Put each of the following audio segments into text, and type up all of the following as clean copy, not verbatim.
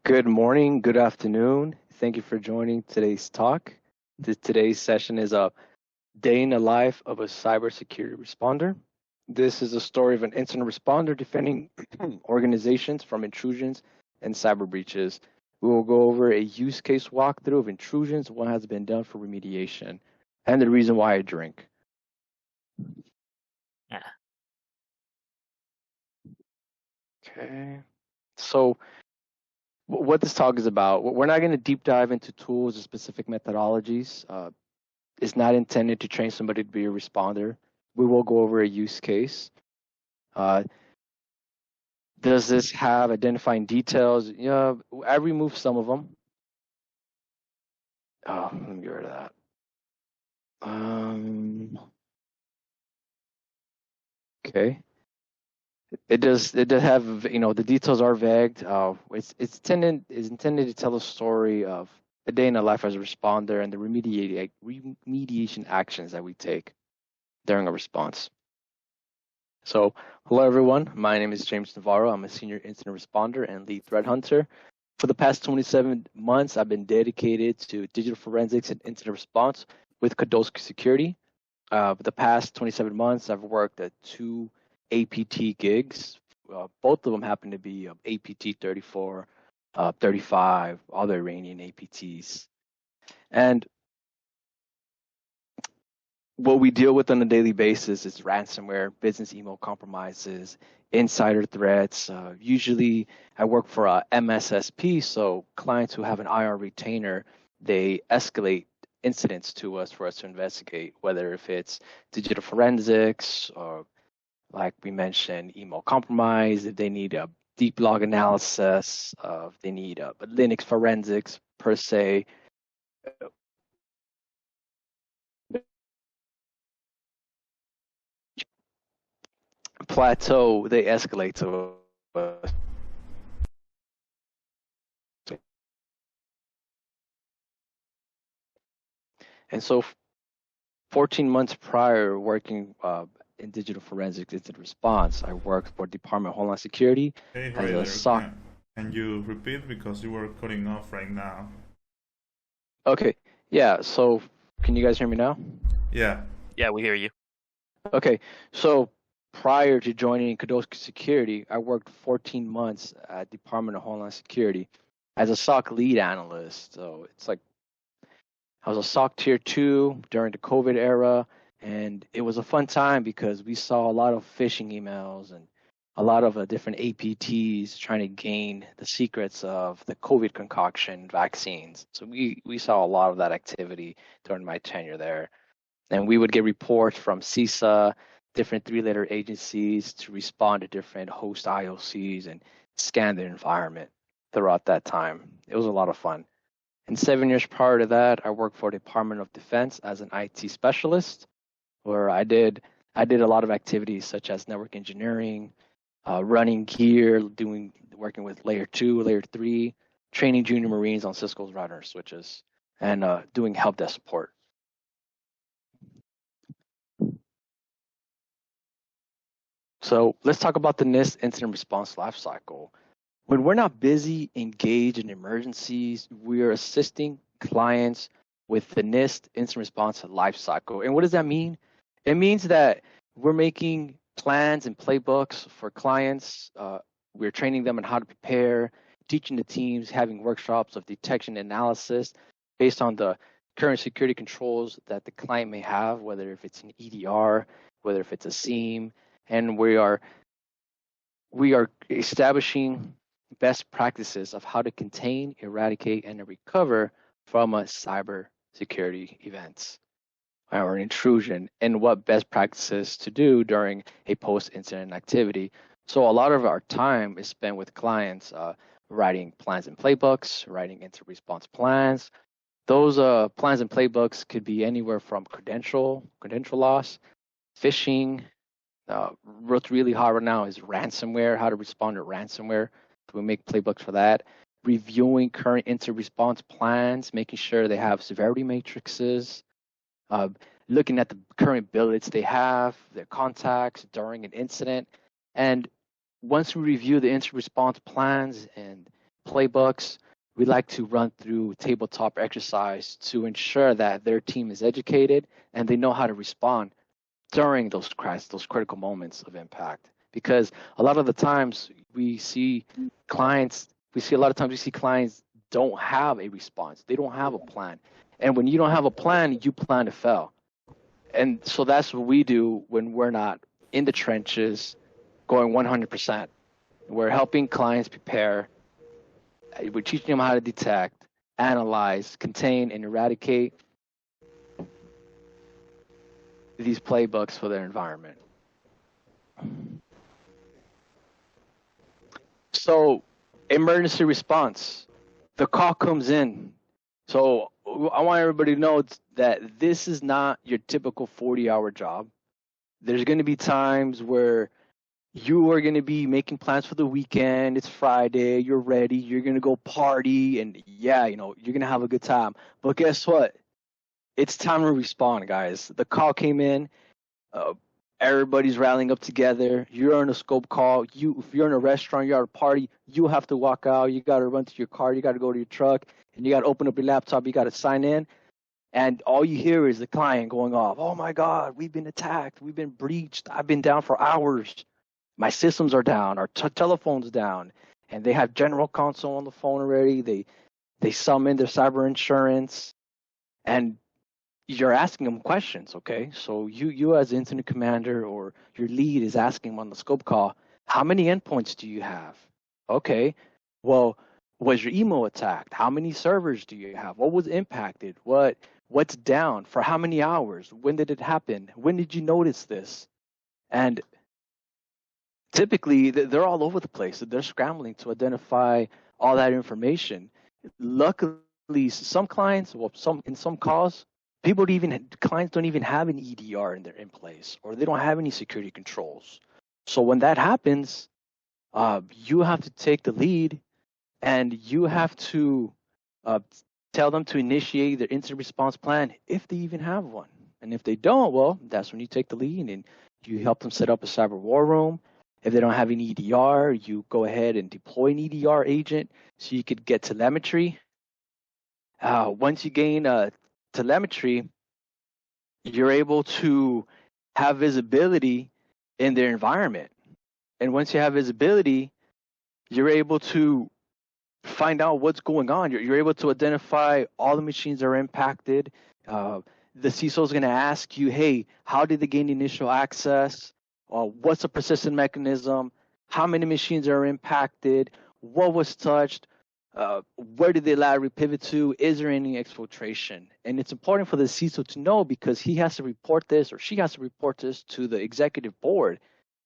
Good morning, good afternoon. Thank you for joining today's talk. Today's session is a day in the life of a cybersecurity responder. This is a story of an incident responder defending organizations from intrusions and cyber breaches. We will go over a use case walkthrough of intrusions, what has been done for remediation, and the reason why I drink. Yeah. Okay. So what this talk is about, we're not going to deep dive into tools or specific methodologies. It's not intended to train somebody to be a responder. We will go over a use case. Does this have identifying details? Yeah, I removed some of them. Oh, let me get rid of that. Okay. It does have, the details are vague. It's intended to tell a story of a day in the life as a responder and the remediation actions that we take during a response. So, hello everyone. My name is James Navarro. I'm a senior incident responder and lead threat hunter. For the past 27 months, I've been dedicated to digital forensics and incident response with Cybersecurity. For the past 27 months, I've worked at 2 APT gigs. Both of them happen to be APT 34, 35, other Iranian APTs. And what we deal with on a daily basis is ransomware, business email compromises, insider threats. Usually I work for a MSSP, so clients who have an IR retainer, they escalate incidents to us for us to investigate, whether if it's digital forensics or, like we mentioned, email compromise, if they need a deep log analysis, if they need a Linux forensics per se. Plateau, they escalate to us. And so 14 months prior working in digital forensics incident response, I worked for Department of Homeland Security Hey, as a Ryder, SOC. can you repeat because you were cutting off right now? Okay, yeah, so can you guys hear me now? Yeah. Yeah, we hear you. Okay, so prior to joining Cybersecurity, I worked 14 months at Department of Homeland Security as a SOC lead analyst. So it's like I was a SOC tier 2 during the COVID era, and it was a fun time because we saw a lot of phishing emails and a lot of different APTs trying to gain the secrets of the COVID concoction vaccines. So we saw a lot of that activity during my tenure there. And we would get reports from CISA, different 3-letter agencies to respond to different host IOCs and scan their environment throughout that time. It was a lot of fun. And 7 years prior to that, I worked for the Department of Defense as an IT specialist, where I did a lot of activities such as network engineering, running gear, working with layer 2, layer 3, training junior Marines on Cisco's router switches, and doing help desk support. So let's talk about the NIST incident response lifecycle. When we're not busy, engaged in emergencies, we are assisting clients with the NIST incident response lifecycle. And what does that mean? It means that we're making plans and playbooks for clients. We're training them on how to prepare, teaching the teams, having workshops of detection and analysis based on the current security controls that the client may have, whether if it's an EDR, whether if it's a SIEM, and we are establishing best practices of how to contain, eradicate, and recover from a cybersecurity events or an intrusion, and what best practices to do during a post-incident activity. So a lot of our time is spent with clients writing plans and playbooks, writing incident response plans. Those plans and playbooks could be anywhere from credential loss, phishing. What's really hard right now is ransomware, how to respond to ransomware. So we make playbooks for that. Reviewing current incident response plans, making sure they have severity matrices, looking at the current billets they have, their contacts during an incident. And once we review the incident response plans and playbooks. We like to run through tabletop exercise to ensure that their team is educated and they know how to respond during those critical moments of impact. Because a lot of the times we see clients don't have a response. They don't have a plan. And when you don't have a plan, you plan to fail. And so that's what we do when we're not in the trenches going 100%. We're helping clients prepare. We're teaching them how to detect, analyze, contain, and eradicate these playbooks for their environment. So, emergency response. The call comes in. So, I want everybody to know that this is not your typical 40-hour job. There's going to be times where you are going to be making plans for the weekend. It's Friday. You're ready. You're going to go party. And yeah, you're going to have a good time. But guess what? It's time to respond, guys. The call came in. Everybody's rallying up together. You're on a scope call. If you're in a restaurant, you're at a party, you have to walk out. You got to run to your car. You got to go to your truck. And you got to open up your laptop. You got to sign in. And all you hear is the client going off. Oh, my God, we've been attacked. We've been breached. I've been down for hours. My systems are down. Our telephone's down. And they have general console on the phone already. They summon their cyber insurance. And you're asking them questions, okay? So you as incident commander or your lead is asking them on the scope call, how many endpoints do you have? Okay, well, was your email attacked? How many servers do you have? What was impacted? What's down? For how many hours? When did it happen? When did you notice this? And typically, they're all over the place. They're scrambling to identify all that information. Luckily, some clients, in some calls, clients don't even have an EDR in place, or they don't have any security controls. So when that happens, you have to take the lead, and you have to tell them to initiate their incident response plan if they even have one. And if they don't, well, that's when you take the lead and you help them set up a cyber war room. If they don't have an EDR, you go ahead and deploy an EDR agent so you could get telemetry. Once you gain telemetry, you're able to have visibility in their environment. And once you have visibility, you're able to find out what's going on. You're able to identify all the machines that are impacted. The CISO is going to ask you, hey, how did they gain initial access? What's the persistent mechanism? How many machines are impacted? What was touched? Where did the lateral pivot to? Is there any exfiltration? And it's important for the CISO to know because he has to report this or she has to report this to the executive board.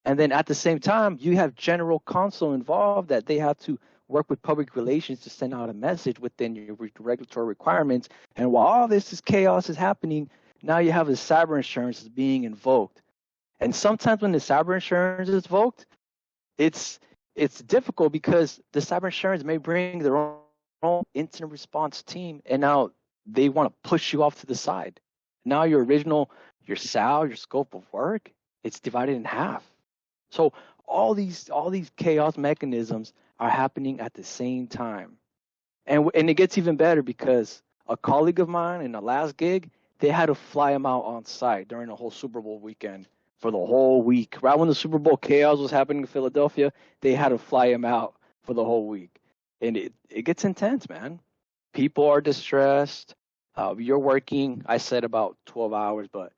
And then at the same time, you have general counsel involved that they have to work with public relations to send out a message within your regulatory requirements. And while all this chaos is happening, now you have the cyber insurance is being invoked. And sometimes when the cyber insurance is invoked, it's difficult because the cyber insurance may bring their own incident response team, and now they want to push you off to the side. Now your SAL, your scope of work, it's divided in half. So all these chaos mechanisms are happening at the same time. And it gets even better because a colleague of mine in the last gig, they had to fly him out on site during the whole Super Bowl weekend for the whole week. Right when the Super Bowl chaos was happening in Philadelphia, they had to fly him out for the whole week. And it gets intense, man. People are distressed. You're working, I said about 12 hours, but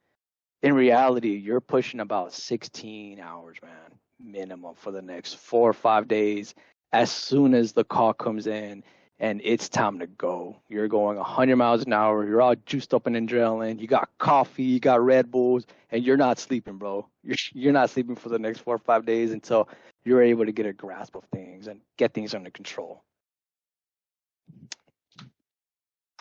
in reality, you're pushing about 16 hours, man, minimum for the next 4 or 5 days. As soon as the call comes in and it's time to go, you're going 100 miles an hour. You're all juiced up in adrenaline. You got coffee, you got Red Bulls, and you're not sleeping, bro. You're not sleeping for the next 4 or 5 days until you're able to get a grasp of things and get things under control.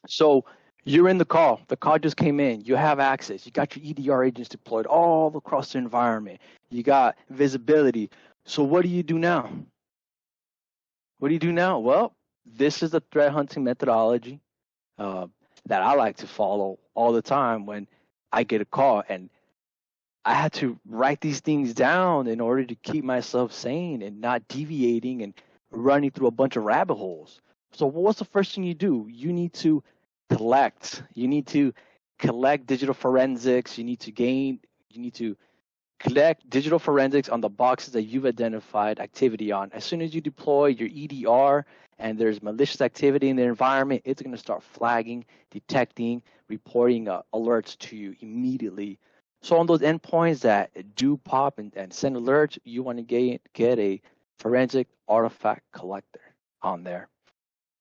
So you're in the call. The call just came in. You have access. You got your EDR agents deployed all across the environment. You got visibility. So what do you do now? What do you do now? Well, this is the threat hunting methodology that I like to follow all the time when I get a call. And I had to write these things down in order to keep myself sane and not deviating and running through a bunch of rabbit holes. So what's the first thing you do? You need to collect. You need to collect digital forensics. You need to collect digital forensics on the boxes that you've identified activity on. As soon as you deploy your EDR and there's malicious activity in the environment, it's going to start flagging, detecting, reporting alerts to you immediately. So on those endpoints that do pop and send alerts, you want to get a forensic artifact collector on there.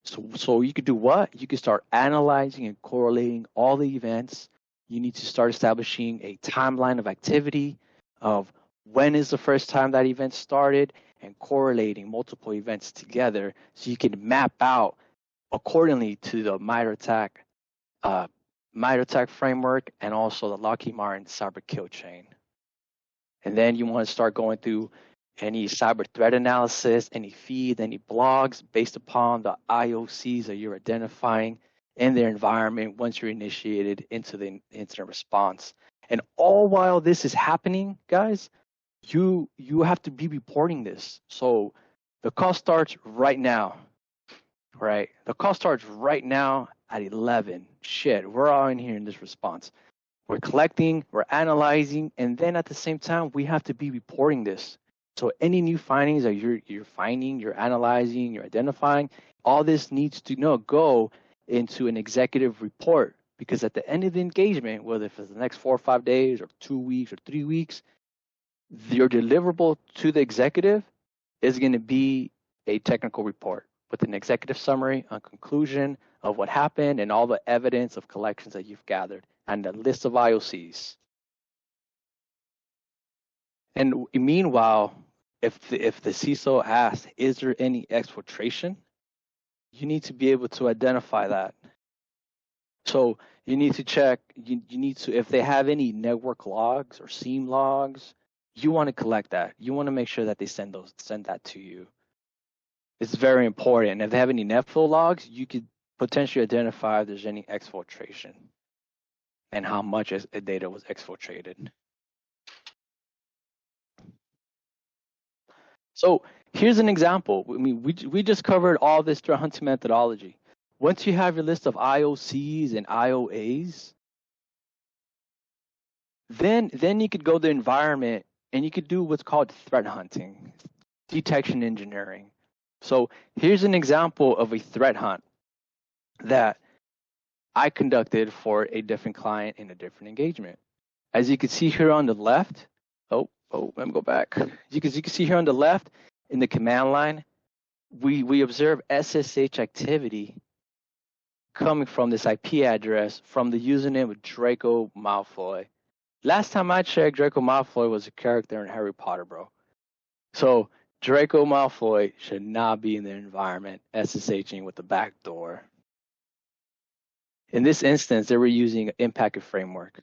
So you could do what? You could start analyzing and correlating all the events. You need to start establishing a timeline of activity of when is the first time that event started and correlating multiple events together so you can map out accordingly to the MITRE ATT&CK framework and also the Lockheed Martin cyber kill chain. And then you want to start going through any cyber threat analysis, any feed, any blogs based upon the IOCs that you're identifying in their environment once you're initiated into the incident response. And all while this is happening, guys, you have to be reporting this. So the call starts right now, right? The call starts right now at 11. Shit, we're all in here in this response. We're collecting, we're analyzing, and then at the same time, we have to be reporting this. So any new findings that you're finding, you're analyzing, you're identifying, all this needs to go into an executive report, because at the end of the engagement, whether if it's the next 4 or 5 days or 2 weeks or 3 weeks, your deliverable to the executive is going to be a technical report with an executive summary, a conclusion of what happened, and all the evidence of collections that you've gathered, and a list of IOCs. And meanwhile, if the CISO asks, is there any exfiltration? You need to be able to identify that. So you need to check, you need to, if they have any network logs or SIEM logs, you want to collect that. You want to make sure that they send that to you. It's very important. And if they have any netflow logs, you could potentially identify if there's any exfiltration and how much data was exfiltrated. So here's an example. I mean, we just covered all this threat hunting methodology. Once you have your list of IOCs and IOAs, then you could go to the environment and you could do what's called threat hunting, detection engineering. So here's an example of a threat hunt that I conducted for a different client in a different engagement. As you can see here on the left, let me go back. You can see here on the left in the command line, we observe SSH activity coming from this IP address from the username of Draco Malfoy. Last time I checked, Draco Malfoy was a character in Harry Potter, bro. So Draco Malfoy should not be in the environment SSHing with the back door. In this instance, they were using Impact Framework.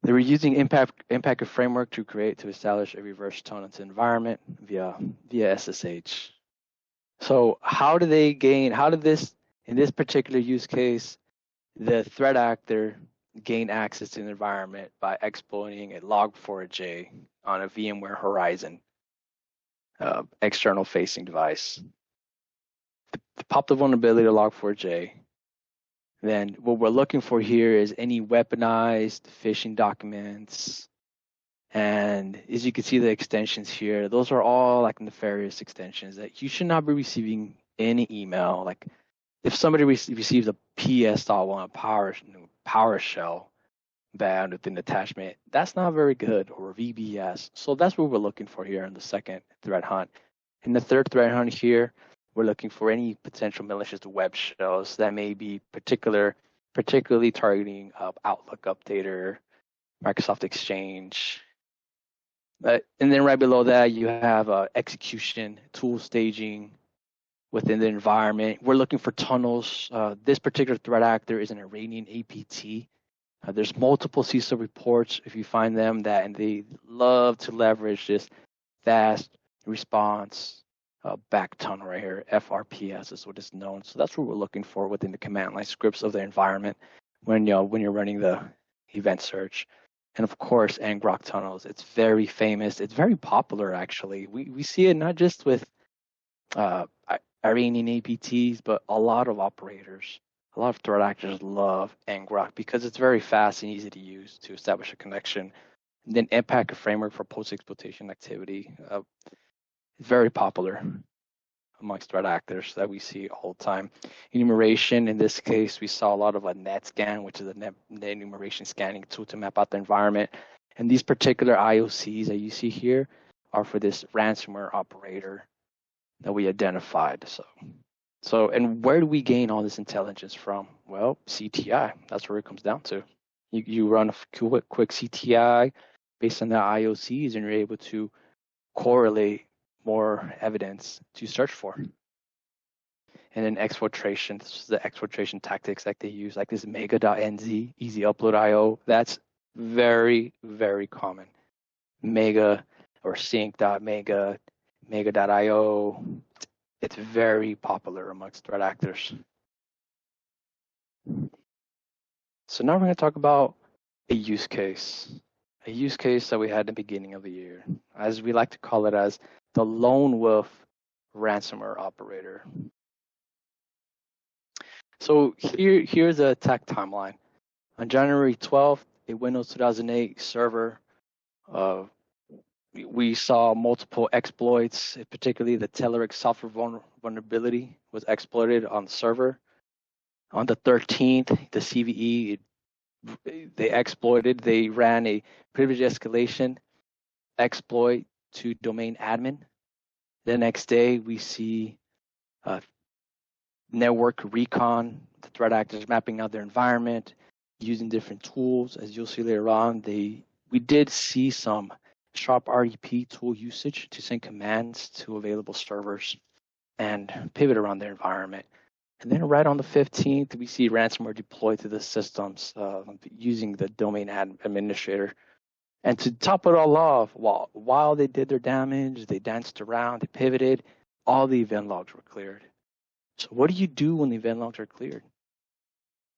They were using Impact Framework to establish a reverse tunnel into environment via SSH. So in this particular use case, the threat actor gained access to the environment by exploiting a log4j on a VMware Horizon external facing device. To pop the vulnerability to log4j, then what we're looking for here is any weaponized phishing documents. And as you can see the extensions here, those are all like nefarious extensions that you should not be receiving any email. Like if somebody receives a PS.1 PowerShell bad with an attachment, that's not very good, or VBS. So that's what we're looking for here in the second threat hunt. In the third threat hunt here, we're looking for any potential malicious web shells that may be particularly targeting Outlook Updater, Microsoft Exchange. And then right below that, you have execution, tool staging within the environment. We're looking for tunnels. This particular threat actor is an Iranian APT. There's multiple CISO reports, if you find them, and they love to leverage this fast response back tunnel right here. FRPS is what it's known. So that's what we're looking for within the command line scripts of the environment when you're running the event search. And of course, Ngrok tunnels. It's very famous. It's very popular, actually. We see it not just with uh, Iranian APTs, but a lot of operators, a lot of threat actors love Ngrok because it's very fast and easy to use to establish a connection. And then impact a framework for post-exploitation activity. It's very popular amongst threat actors that we see all the time. Enumeration, in this case, we saw a lot of a net scan, which is a net enumeration scanning tool to map out the environment. And these particular IOCs that you see here are for this ransomware operator that we identified. So, and where do we gain all this intelligence from? Well, CTI. That's where it comes down to. You run a quick CTI based on the IOCs, and you're able to correlate more evidence to search for. And then exfiltration, this is the exfiltration tactics that they use, like this mega.nz, easy upload IO. That's very, very common. Mega or sync.mega, mega.io. It's very popular amongst threat actors. So now we're going to talk about a use case that we had at the beginning of the year, as we like to call it, as the lone wolf ransomware operator. So here's the attack timeline. On January 12th, a Windows 2008 server, we saw multiple exploits, particularly the Telerik software vulnerability was exploited on the server. On the 13th, the CVE, they ran a privilege escalation exploit to domain admin. The next day, we see network recon, the threat actors mapping out their environment, using different tools. As you'll see later on, we did see some sharp RDP tool usage to send commands to available servers and pivot around their environment. And then right on the 15th, we see ransomware deployed to the systems using the domain administrator. And to top it all off, while they did their damage, they danced around, they pivoted, all the event logs were cleared. So what do you do when the event logs are cleared?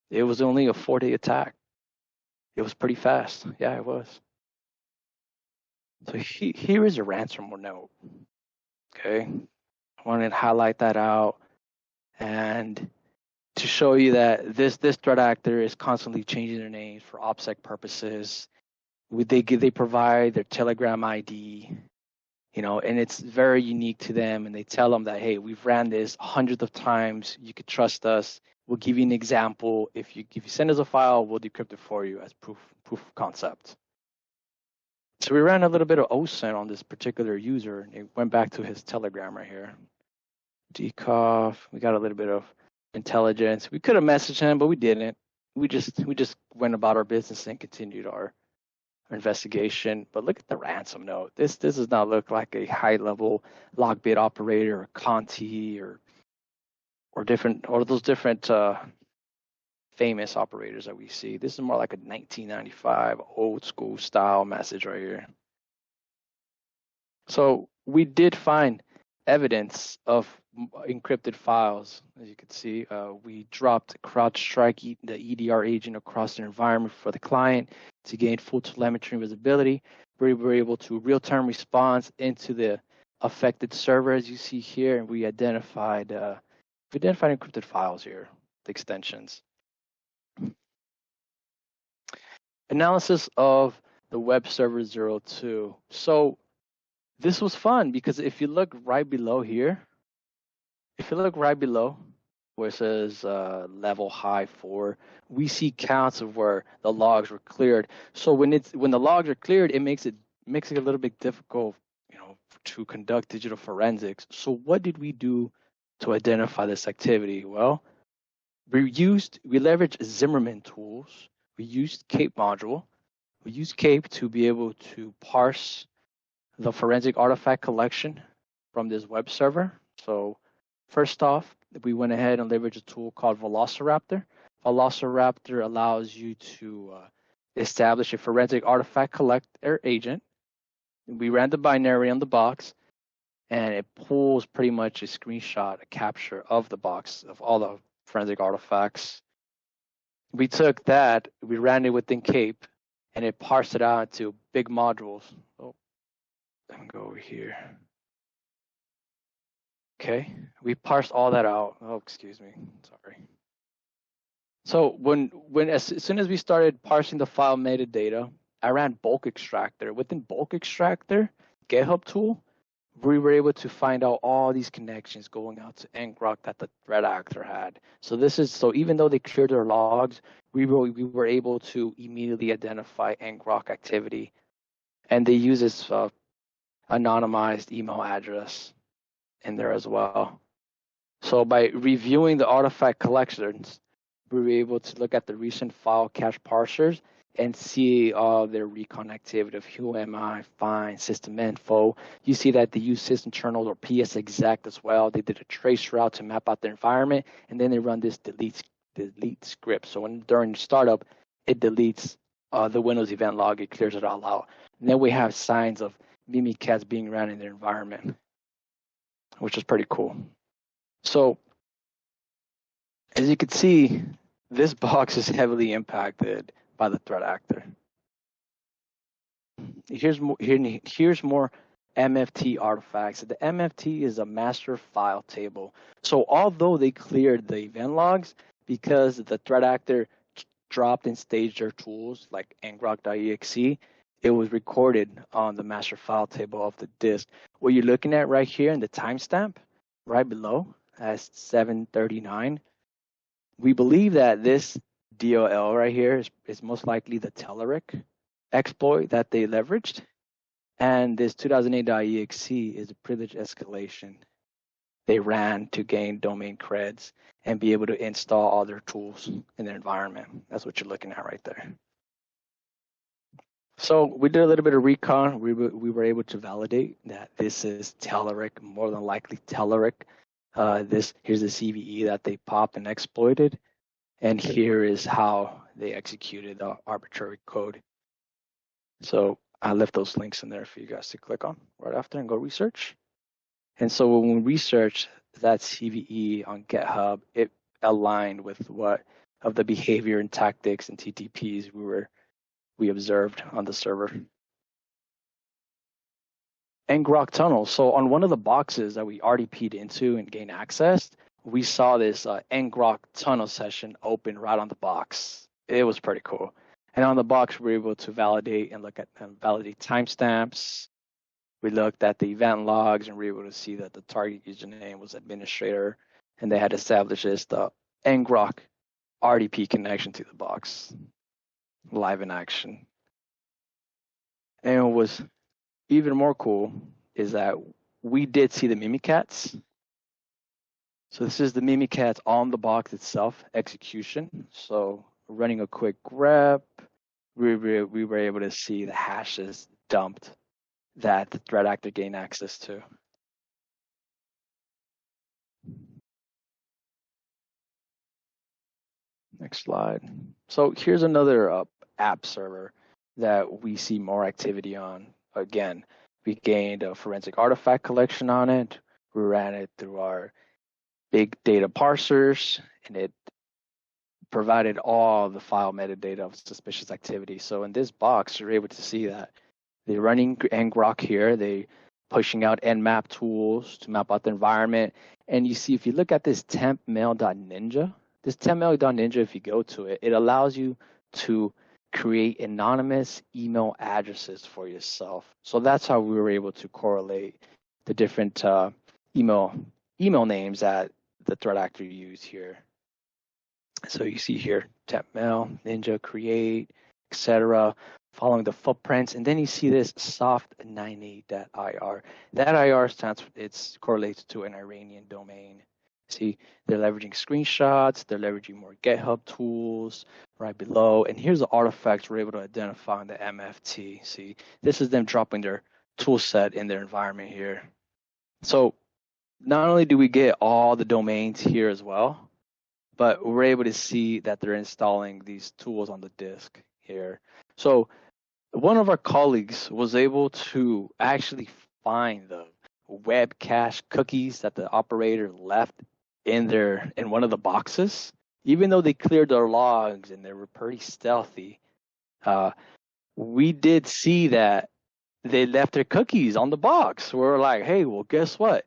It was only a 4-day attack. It was pretty fast. Yeah, it was. So here is a ransomware note. Okay, I wanted to highlight that out and to show you that this threat actor is constantly changing their names for OPSEC purposes. They provide their Telegram ID, and it's very unique to them. And they tell them that, hey, we've ran this hundreds of times. You could trust us. We'll give you an example. If you send us a file, we'll decrypt it for you as proof of concept. So we ran a little bit of OSINT on this particular user, and it went back to his Telegram right here. DCOF. We got a little bit of intelligence. We could have messaged him, but we didn't. We just went about our business and continued our investigation. But look at the ransom note. This does not look like a high-level logbit operator or Conti or those different famous operators that we see. This is more like a 1995 old school style message right here. So we did find evidence of encrypted files. As you can see, we dropped CrowdStrike, the EDR agent, across the environment for the client to gain full telemetry and visibility. We were able to real-time response into the affected server, as you see here, and we identified encrypted files here, the extensions. Analysis of the web server 02. So this was fun because if you look right below here, where it says level high 4, we see counts of where the logs were cleared. So when the logs are cleared, it makes it a little bit difficult, to conduct digital forensics. So what did we do to identify this activity? Well, we leveraged Zimmerman tools. We used CAPE module. We used CAPE to be able to parse the forensic artifact collection from this web server. So first off, we went ahead and leveraged a tool called Velociraptor. Velociraptor allows you to establish a forensic artifact collector agent. We ran the binary on the box, and it pulls pretty much a screenshot, a capture of the box of all the forensic artifacts. We took that, we ran it within CAPE, and it parsed it out into big modules. Oh, let me go over here. Okay, we parsed all that out. Oh, excuse me, sorry. So as soon as we started parsing the file metadata, I ran bulk extractor. Within bulk extractor, GitHub tool, we were able to find out all these connections going out to ngrok that the threat actor had. So even though they cleared their logs, we were able to immediately identify ngrok activity, and they use this anonymized email address in there as well. So by reviewing the artifact collections, we were able to look at the recent file cache parsers and see all their recon activity of who am I, find, system info. You see that they use systemternal or psexec as well. They did a trace route to map out their environment, and then they run this delete script. So during startup, it deletes the Windows event log, it clears it all out. And then we have signs of Mimikatz being run in their environment, which is pretty cool. So as you can see, this box is heavily impacted by the threat actor. Here's more MFT artifacts. The MFT is a master file table. So although they cleared the event logs, because the threat actor dropped and staged their tools like ngrok.exe, it was recorded on the master file table of the disk. What you're looking at right here in the timestamp, right below, as 739, we believe that this DLL right here is most likely the Telerik exploit that they leveraged. And this 2008.exe is a privilege escalation they ran to gain domain creds and be able to install all their tools in their environment. That's what you're looking at right there. So we did a little bit of recon. We were able to validate that this is Telerik, more than likely Telerik. Here's the CVE that they popped and exploited. And here is how they executed the arbitrary code. So I left those links in there for you guys to click on right after and go research. And so when we researched that CVE on GitHub, it aligned with what of the behavior and tactics and TTPs we observed on the server. ngrok tunnel. So on one of the boxes that we RDP'd into and gained access, we saw this ngrok tunnel session open right on the box. It was pretty cool. And on the box, we were able to validate and look at validate timestamps. We looked at the event logs and we were able to see that the target username was administrator, and they had established the ngrok RDP connection to the box, live in action. And what was even more cool is that we did see the Mimikatz. So this is the Mimikatz on the box itself execution. So running a quick grep, we were able to see the hashes dumped that the threat actor gained access to. Next slide. So here's another app server that we see more activity on. Again, we gained a forensic artifact collection on it. We ran it through our big data parsers, and it provided all the file metadata of suspicious activity. So in this box, you're able to see that they're running ngrok here. They pushing out nmap tools to map out the environment. And you see, if you look at this tempmail.ninja, this tempmail.ninja, if you go to it, it allows you to create anonymous email addresses for yourself. So that's how we were able to correlate the different email names that the threat actor used here. So you see here, tempmail, ninja, create, etc., following the footprints, and then you see this soft98.ir. That IR it's correlated to an Iranian domain. See, they're leveraging screenshots, they're leveraging more GitHub tools right below, and here's the artifacts we're able to identify in the MFT. See, this is them dropping their tool set in their environment here. So not only do we get all the domains here as well, but we're able to see that they're installing these tools on the disk here. So one of our colleagues was able to actually find the web cache cookies that the operator left in one of the boxes. Even though they cleared their logs and they were pretty stealthy, we did see that they left their cookies on the box. We're like, hey, well, guess what?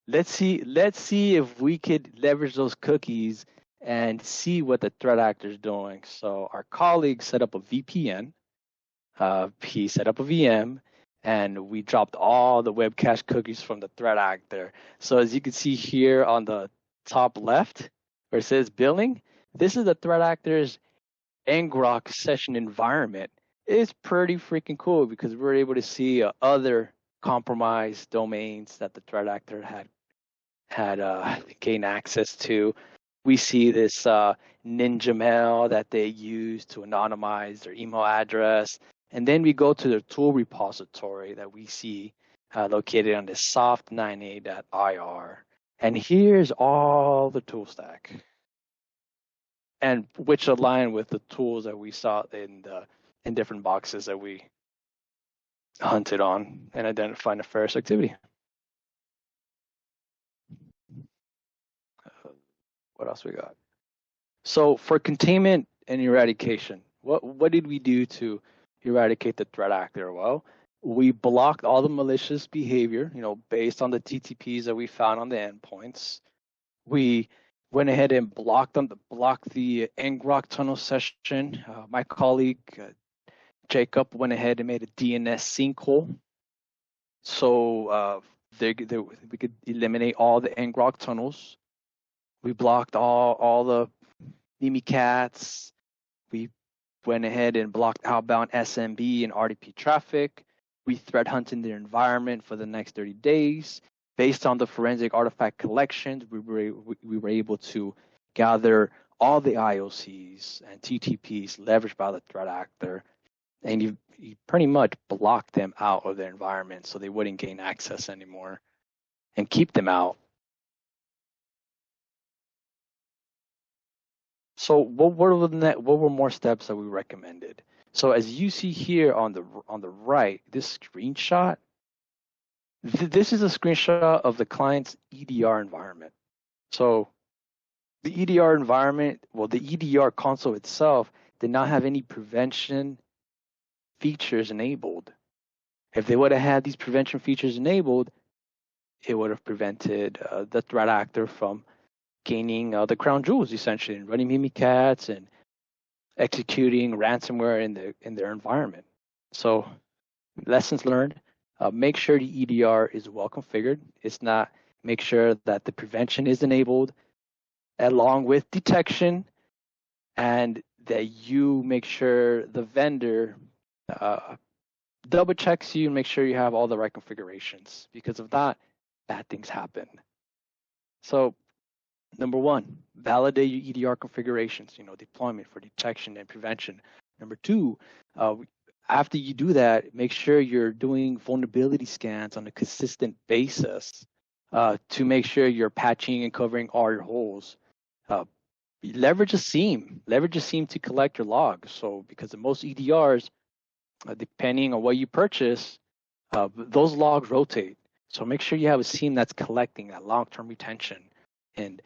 Let's see if we could leverage those cookies and see what the threat actor is doing. So our colleague set up a VPN. He set up a VM, and we dropped all the web cache cookies from the threat actor. So as you can see here on the top left, where it says billing, this is the threat actor's ngrok session environment. It's pretty freaking cool because we're able to see other compromised domains that the threat actor had gained access to. We see this ninja mail that they use to anonymize their email address. And then we go to the tool repository that we see located on the soft9a.ir. And here's all the tool stack, and which align with the tools that we saw in different boxes that we hunted on and identified nefarious activity. What else we got? So for containment and eradication, what did we do to eradicate the threat actor? Well, we blocked all the malicious behavior, based on the TTPs that we found on the endpoints. We went ahead and blocked the ngrok tunnel session. My colleague Jacob went ahead and made a DNS sinkhole, so we could eliminate all the ngrok tunnels. We blocked all the Mimikatz. We went ahead and blocked outbound SMB and RDP traffic. We threat hunted their environment for the next 30 days. Based on the forensic artifact collections, we were able to gather all the IOCs and TTPs leveraged by the threat actor, and you pretty much blocked them out of their environment so they wouldn't gain access anymore and keep them out. So what were more steps that we recommended? So as you see here on the right, this screenshot, this is a screenshot of the client's EDR environment. So the EDR environment, the EDR console itself did not have any prevention features enabled. If they would have had these prevention features enabled, it would have prevented the threat actor from gaining the crown jewels, essentially, and running Mimikatz and executing ransomware in their environment. So lessons learned, make sure the EDR is well configured. It's not, make sure that the prevention is enabled along with detection, and that you make sure the vendor double checks you and make sure you have all the right configurations. Because of that, bad things happen. So number one, validate your EDR configurations, deployment for detection and prevention. Number two, after you do that, make sure you're doing vulnerability scans on a consistent basis to make sure you're patching and covering all your holes. Leverage a SIEM to collect your logs. So because in most EDRs, depending on what you purchase, those logs rotate. So make sure you have a SIEM that's collecting that long-term retention. And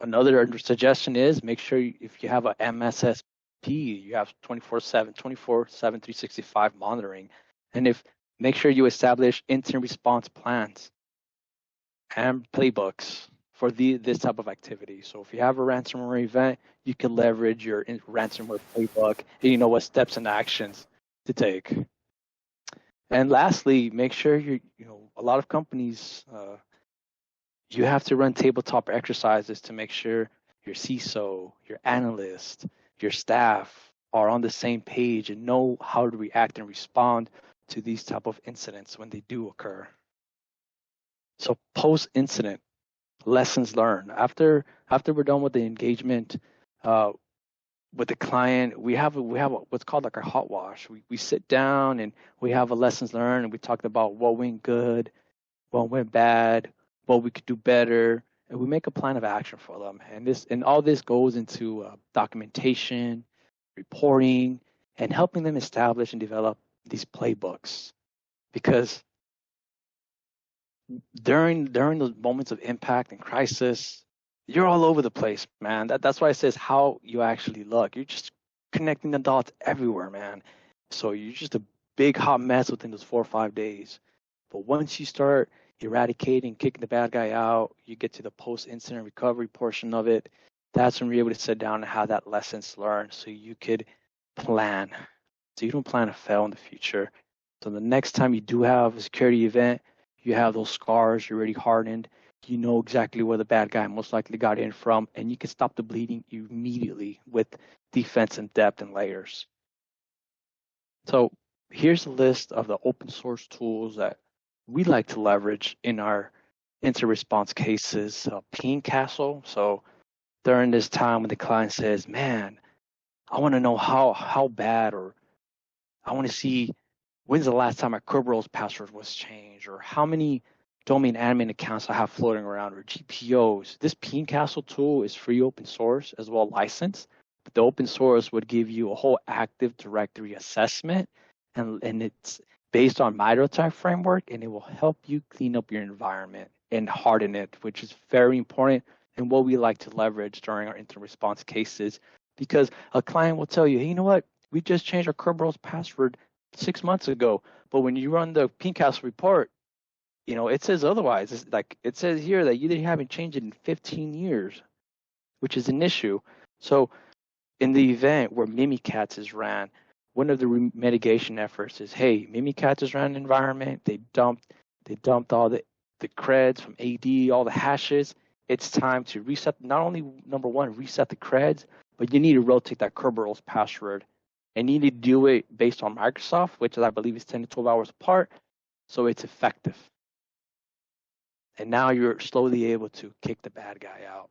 another suggestion is make sure if you have a MSSP, you have 24/7, 365 monitoring. And make sure you establish incident response plans and playbooks for this type of activity. So if you have a ransomware event, you can leverage your ransomware playbook and you know what steps and actions to take. And lastly, make sure a lot of companies, you have to run tabletop exercises to make sure your CISO, your analyst, your staff are on the same page and know how to react and respond to these type of incidents when they do occur. So post-incident, lessons learned. After we're done with the engagement with the client, we have what's called like our hot wash. We sit down and we have a lessons learned, and we talked about what went good, what went bad, what we could do better, and we make a plan of action for them. And all this goes into documentation, reporting, and helping them establish and develop these playbooks. Because during those moments of impact and crisis, you're all over the place, man. That's why it says how you actually look. You're just connecting the dots everywhere, man. So you're just a big hot mess within those 4 or 5 days. But once you start eradicating, kicking the bad guy out, you get to the post-incident recovery portion of it. That's when you're able to sit down and have that lessons learned so you could plan. So you don't plan to fail in the future. So the next time you do have a security event, you have those scars, you're already hardened, you know exactly where the bad guy most likely got in from, and you can stop the bleeding immediately with defense and depth and layers. So here's a list of the open source tools that we like to leverage in our incident response cases. Ping Castle. So during this time when the client says, man, I want to know how bad, or I want to see when's the last time my Kerberos password was changed, or how many domain admin accounts I have floating around, or GPOs. This Ping Castle tool is free open source as well licensed, but the open source would give you a whole Active Directory assessment, and it's based on MITRE framework, and it will help you clean up your environment and harden it, which is very important and what we like to leverage during our incident response cases, because a client will tell you, hey, you know what? We just changed our Kerberos password 6 months ago, but when you run the Ping Castle report, you know, it says otherwise. It's like it says here that you haven't changed it in 15 years, which is an issue. So in the event where Mimikatz is ran, one of the mitigation efforts is, hey, Mimikatz is ran an environment. They dumped all the creds from AD, all the hashes. It's time to reset. Not only number one, reset the creds, but you need to rotate that Kerberos password, and you need to do it based on Microsoft, which I believe is 10 to 12 hours apart, so it's effective. And now you're slowly able to kick the bad guy out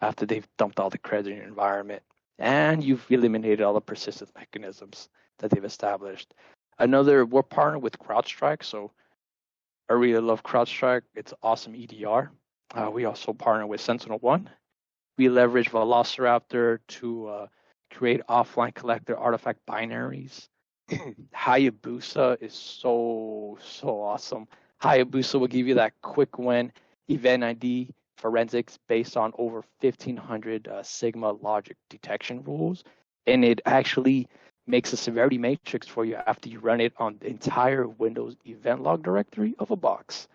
after they've dumped all the creds in your environment, and you've eliminated all the persistence mechanisms that they've established. We're partnered with CrowdStrike, so I really love CrowdStrike. It's awesome EDR. We also partner with SentinelOne. We leverage Velociraptor to create offline collector artifact binaries. Hayabusa is so awesome. Hayabusa will give you that quick win event ID forensics based on over 1,500 Sigma logic detection rules, and it actually makes a severity matrix for you after you run it on the entire Windows event log directory of a box.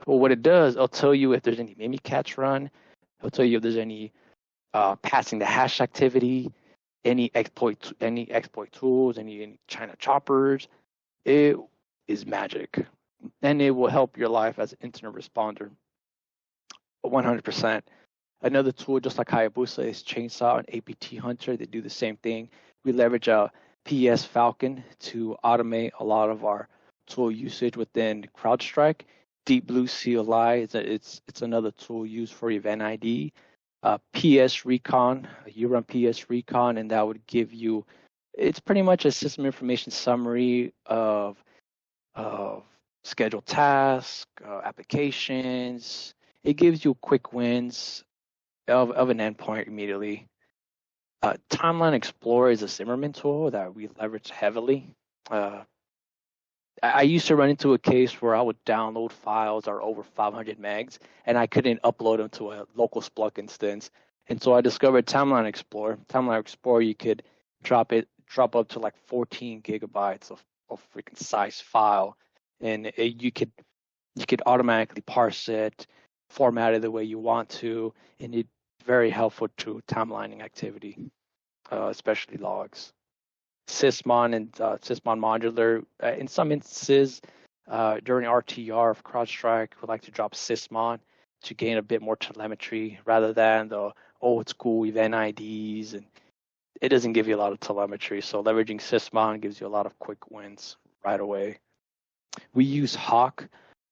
Well, what it does, it'll tell you if there's any Mimikatz run. It'll tell you if there's any passing the hash activity, any exploit tools, any China choppers. It is magic, and it will help your life as an incident responder 100%. Another tool, just like Hayabusa, is Chainsaw and APT Hunter. They do the same thing. We leverage a PS Falcon to automate a lot of our tool usage within CrowdStrike. Deep Blue CLI, it's another tool used for Event ID. PS Recon, you run PS Recon, and that would give you, it's pretty much a system information summary of scheduled tasks, applications. It gives you quick wins of an endpoint immediately. Timeline Explorer is a Zimmerman tool that we leverage heavily. I used to run into a case where I would download files that are over 500 megs, and I couldn't upload them to a local Splunk instance. And so I discovered Timeline Explorer. Timeline Explorer, you could drop up to like 14 gigabytes of freaking size file, and you could automatically parse it, format it the way you want to, and it's very helpful to timelining activity, especially logs. Sysmon and Sysmon modular. In some instances, during RTR of CrowdStrike, we like to drop Sysmon to gain a bit more telemetry rather than the old school event IDs, and it doesn't give you a lot of telemetry. So leveraging Sysmon gives you a lot of quick wins right away. We use Hawk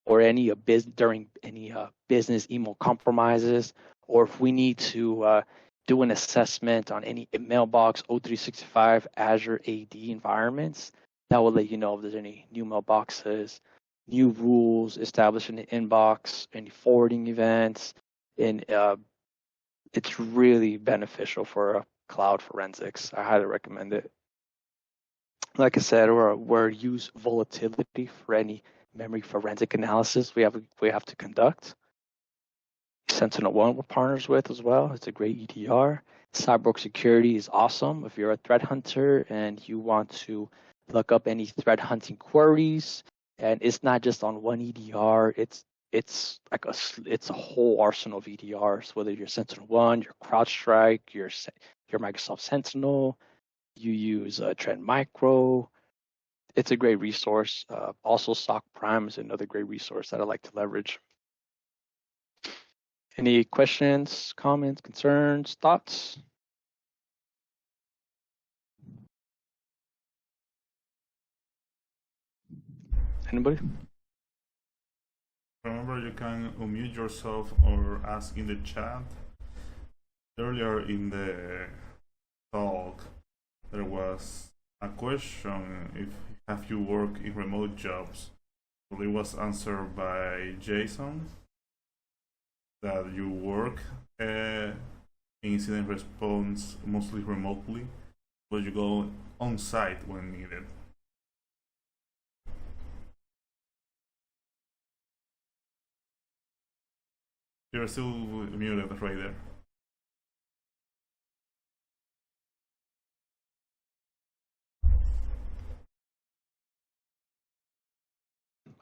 or during any business email compromises, or if we need to do an assessment on any mailbox O365 Azure AD environments, that will let you know if there's any new mailboxes, new rules established in the inbox, any forwarding events, and it's really beneficial for cloud forensics. I highly recommend it. Like I said, we're use volatility for any memory forensic analysis we have to conduct. Sentinel-1 we're partners with as well. It's a great EDR. Cybersecurity is awesome. If you're a threat hunter and you want to look up any threat hunting queries, and it's not just on one EDR, it's a whole arsenal of EDRs, whether you're Sentinel-1, your CrowdStrike, your Microsoft Sentinel, you use Trend Micro. It's a great resource. Also, SOC Prime is another great resource that I like to leverage. Any questions, comments, concerns, thoughts? Anybody? Remember, you can unmute yourself or ask in the chat. Earlier in the talk, there was a question: if have you worked in remote jobs? Well, it was answered by Jason that you work in incident response mostly remotely, but you go on site when needed. You're still muted right there.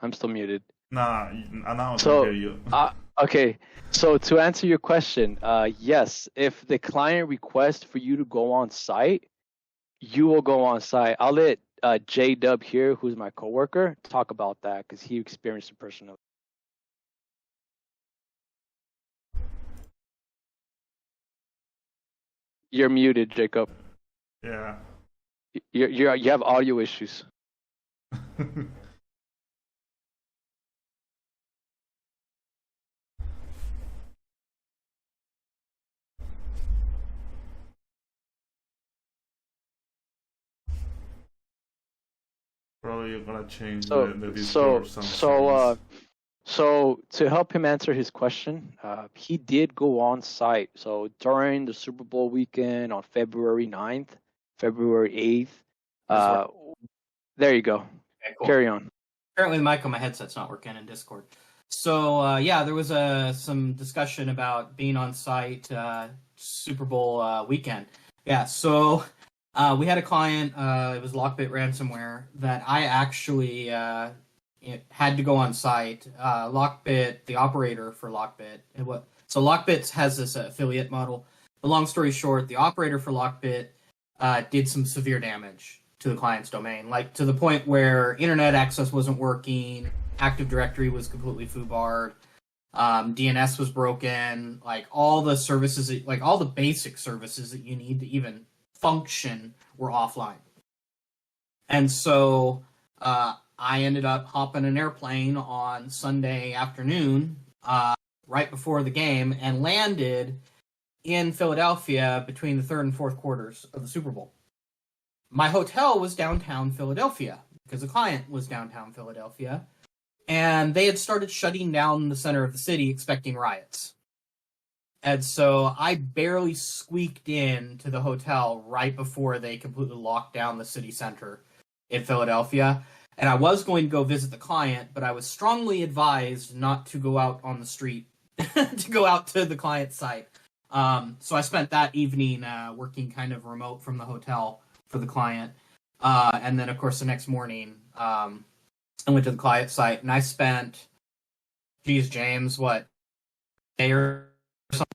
I'm still muted. Nah, now I can hear you. Okay, so to answer your question, yes, if the client requests for you to go on site, you will go on site. I'll let J-Dub here, who's my coworker, talk about that because he experienced it personally. You're muted, Jacob. Yeah. You have audio issues. Probably you're gonna change the Discord So to help him answer his question, he did go on site. So during the Super Bowl weekend on February 9th, February 8th, there you go. Okay, cool. Carry on. Apparently the mic on my headset's not working in Discord. So yeah, there was some discussion about being on site Super Bowl weekend. Yeah, so we had a client, it was Lockbit ransomware, that I actually had to go on site. Lockbit, the operator for Lockbit, so Lockbit has this affiliate model. But long story short, the operator for Lockbit did some severe damage to the client's domain, like to the point where internet access wasn't working, Active Directory was completely foobarred, DNS was broken, like all the services, like all the basic services that you need to even function were offline. And so I ended up hopping an airplane on Sunday afternoon, right before the game, and landed in Philadelphia between the third and fourth quarters of the Super Bowl. My hotel was downtown Philadelphia because the client was downtown Philadelphia, and they had started shutting down the center of the city expecting riots. And so I barely squeaked in to the hotel right before they completely locked down the city center in Philadelphia. And I was going to go visit the client, but I was strongly advised not to go out on the street, to go out to the client site. So I spent that evening working kind of remote from the hotel for the client. And then, of course, the next morning, I went to the client site, and I spent, James, what, a day or something?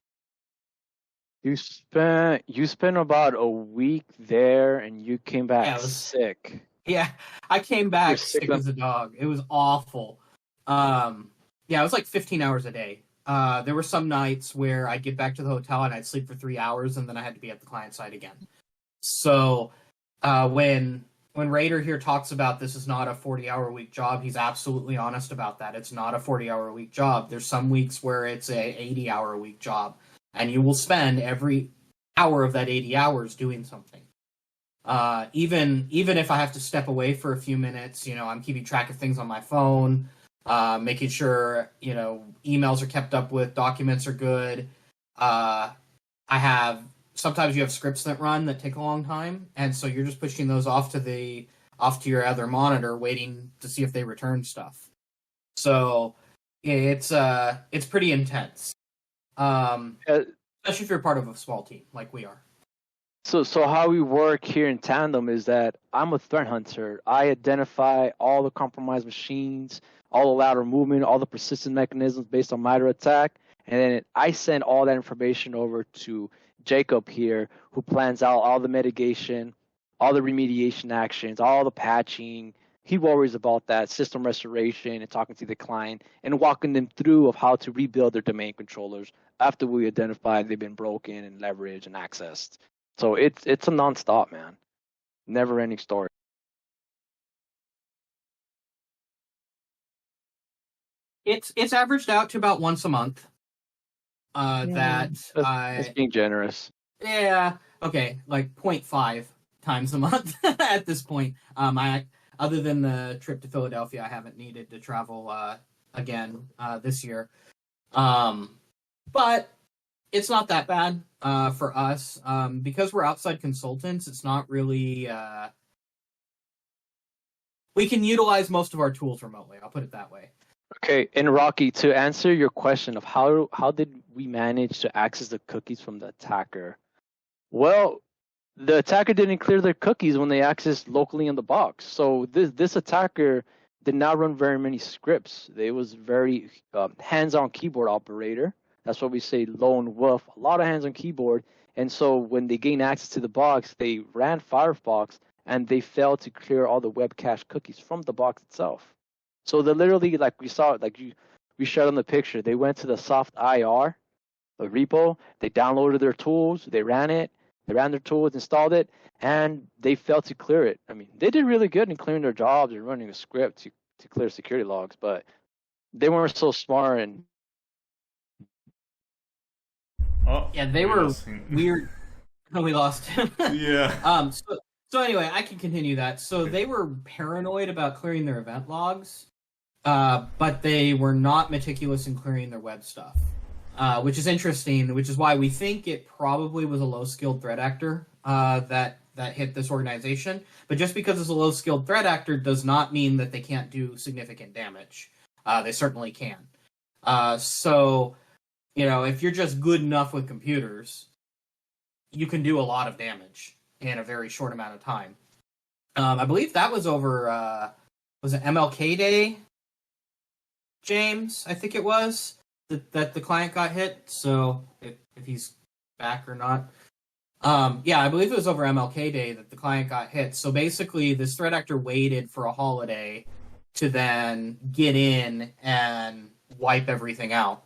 You spent about a week there, and you came back sick. Yeah, I came back sick as a dog. It was awful. Yeah, it was like 15 hours a day. There were some nights where I'd get back to the hotel and I'd sleep for 3 hours, and then I had to be at the client site again. So when Raider here talks about this is not a 40-hour-a-week job, he's absolutely honest about that. It's not a 40-hour-a-week job. There's some weeks where it's a 80-hour-a-week job, and you will spend every hour of that 80 hours doing something. Even if I have to step away for a few minutes, I'm keeping track of things on my phone, making sure, emails are kept up with, documents are good. Sometimes you have scripts that run that take a long time, and so you're just pushing those off to your other monitor, waiting to see if they return stuff. So it's pretty intense. Especially if you're part of a small team like we are. So how we work here in Tandem is that I'm a threat hunter. I identify all the compromised machines, all the lateral movement, all the persistent mechanisms based on MITRE attack, and then I send all that information over to Jacob here, who plans out all the mitigation, all the remediation actions, all the patching. He worries about that system restoration and talking to the client and walking them through of how to rebuild their domain controllers after we identify they've been broken and leveraged and accessed. So it's a nonstop, man. Never ending story. It's averaged out to about once a month. That's being generous. Yeah, okay, like 0.5 times a month at this point. Other than the trip to Philadelphia, I haven't needed to travel again this year. But it's not that bad for us because we're outside consultants. It's not really. We can utilize most of our tools remotely. I'll put it that way. Okay, and Rocky, to answer your question of how did we manage to access the cookies from the attacker? Well, the attacker didn't clear their cookies when they accessed locally in the box. So this attacker did not run very many scripts. They was very hands-on keyboard operator. That's what we say, lone wolf. A lot of hands on keyboard. And so when they gained access to the box, they ran Firefox and they failed to clear all the web cache cookies from the box itself. So they literally, like we saw, we showed on the picture, they went to the soft IR, the repo, they downloaded their tools, they ran their tools, installed it, and they failed to clear it. I mean, they did really good in clearing their jobs and running a script to clear security logs, but they weren't so smart and yeah, they were weird. Oh, we lost him. Yeah. So anyway, I can continue that. So they were paranoid about clearing their event logs, but they were not meticulous in clearing their web stuff, which is interesting. Which is why we think it probably was a low-skilled threat actor that hit this organization. But just because it's a low-skilled threat actor does not mean that they can't do significant damage. They certainly can. So, if you're just good enough with computers, you can do a lot of damage in a very short amount of time. I believe that was over, was it MLK Day, James? I think it was, that the client got hit. So if he's back or not. Yeah, I believe it was over MLK Day that the client got hit. So basically, this threat actor waited for a holiday to then get in and wipe everything out.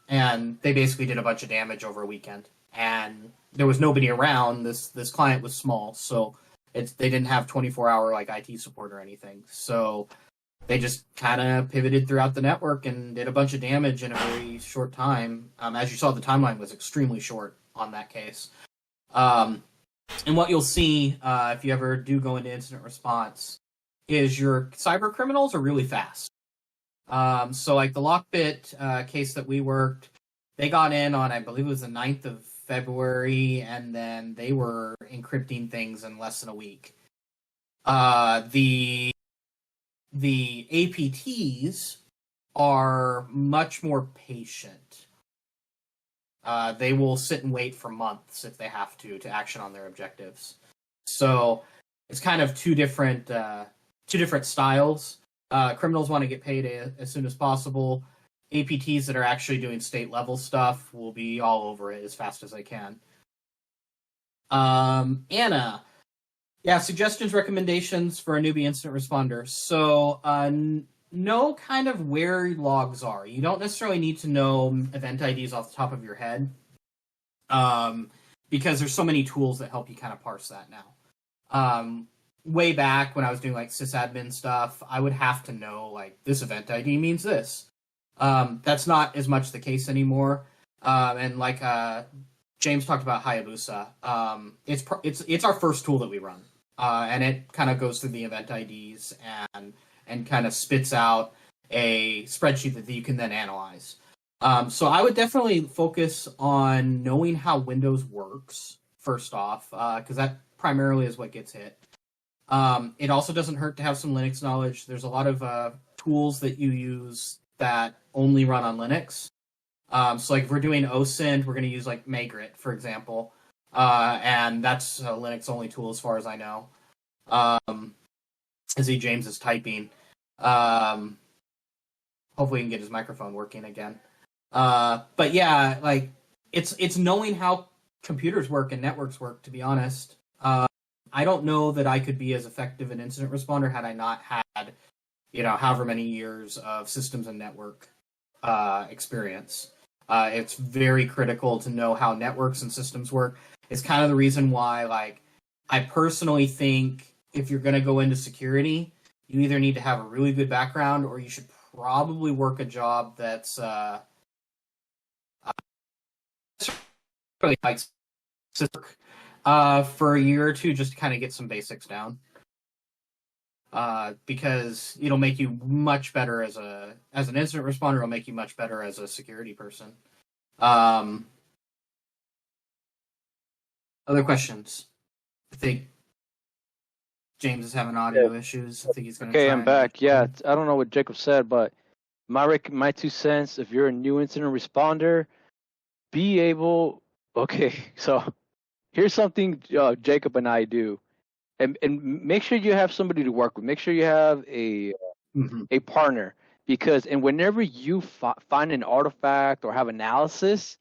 And they basically did a bunch of damage over a weekend. And there was nobody around. This client was small, so they didn't have 24-hour like IT support or anything. So they just kind of pivoted throughout the network and did a bunch of damage in a very short time. As you saw, the timeline was extremely short on that case. And what you'll see if you ever do go into incident response is your cyber criminals are really fast. So like the Lockbit case that we worked, they got in on, I believe it was the 9th of February, and then they were encrypting things in less than a week. The APTs are much more patient. They will sit and wait for months if they have to action on their objectives. So it's kind of two different styles. Criminals want to get paid as soon as possible. APTs that are actually doing state level stuff will be all over it as fast as they can. Anna, yeah, suggestions, recommendations for a newbie incident responder. So know kind of where logs are. You don't necessarily need to know event IDs off the top of your head, because there's so many tools that help you kind of parse that now. Way back when I was doing like sysadmin stuff, I would have to know like this event ID means this. That's not as much the case anymore. And like James talked about Hayabusa, it's our first tool that we run, and it kind of goes through the event IDs and kind of spits out a spreadsheet that you can then analyze. So I would definitely focus on knowing how Windows works first off, because that primarily is what gets hit. It also doesn't hurt to have some Linux knowledge. There's a lot of tools that you use that only run on Linux. So like if we're doing OSINT, we're going to use like Magrit, for example. And that's a Linux only tool as far as I know. I see James is typing. Hopefully he can get his microphone working again. But yeah, like it's knowing how computers work and networks work, to be honest. I don't know that I could be as effective an incident responder had I not had, however many years of systems and network experience. It's very critical to know how networks and systems work. It's kind of the reason why, like, I personally think if you're going to go into security, you either need to have a really good background or you should probably work a job that's really like for a year or two just to kind of get some basics down. Because it'll make you much better as an incident responder. It'll make you much better as a security person. Other questions? I think James is having audio issues. I think he's going to. Okay, I'm back. Yeah, I don't know what Jacob said, but my 2 cents. If you're a new incident responder, be able. Okay, so here's something Jacob and I do, and make sure you have somebody to work with. Make sure you have a partner, because whenever you find an artifact or have analysis,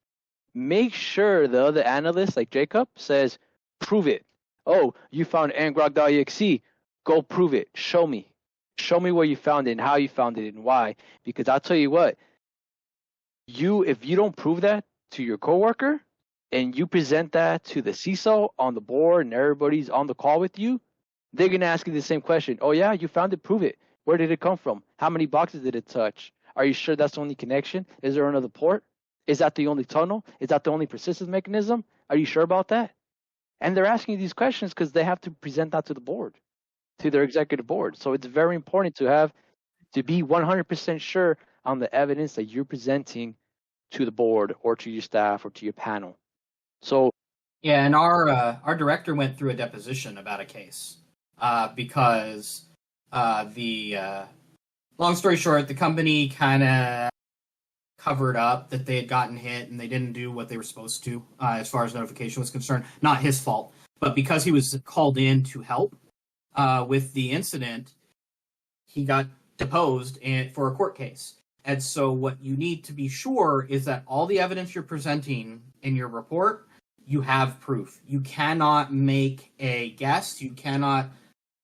make sure the other analyst, like Jacob, says, prove it. Oh, you found ngrok.exe. Go prove it. Show me. Show me where you found it and how you found it and why. Because I'll tell you what, if you don't prove that to your coworker and you present that to the CISO on the board and everybody's on the call with you, they're going to ask you the same question. Oh, yeah, you found it. Prove it. Where did it come from? How many boxes did it touch? Are you sure that's the only connection? Is there another port? Is that the only tunnel? Is that the only persistence mechanism? Are you sure about that? And they're asking you these questions because they have to present that to the board, to their executive board. So it's very important to be 100% sure on the evidence that you're presenting to the board or to your staff or to your panel. So yeah, and our director went through a deposition about a case because long story short, the company kind of covered up that they had gotten hit and they didn't do what they were supposed to as far as notification was concerned. Not his fault, but because he was called in to help with the incident, he got deposed for a court case. And so what you need to be sure is that all the evidence you're presenting in your report, you have proof. You cannot make a guess. You cannot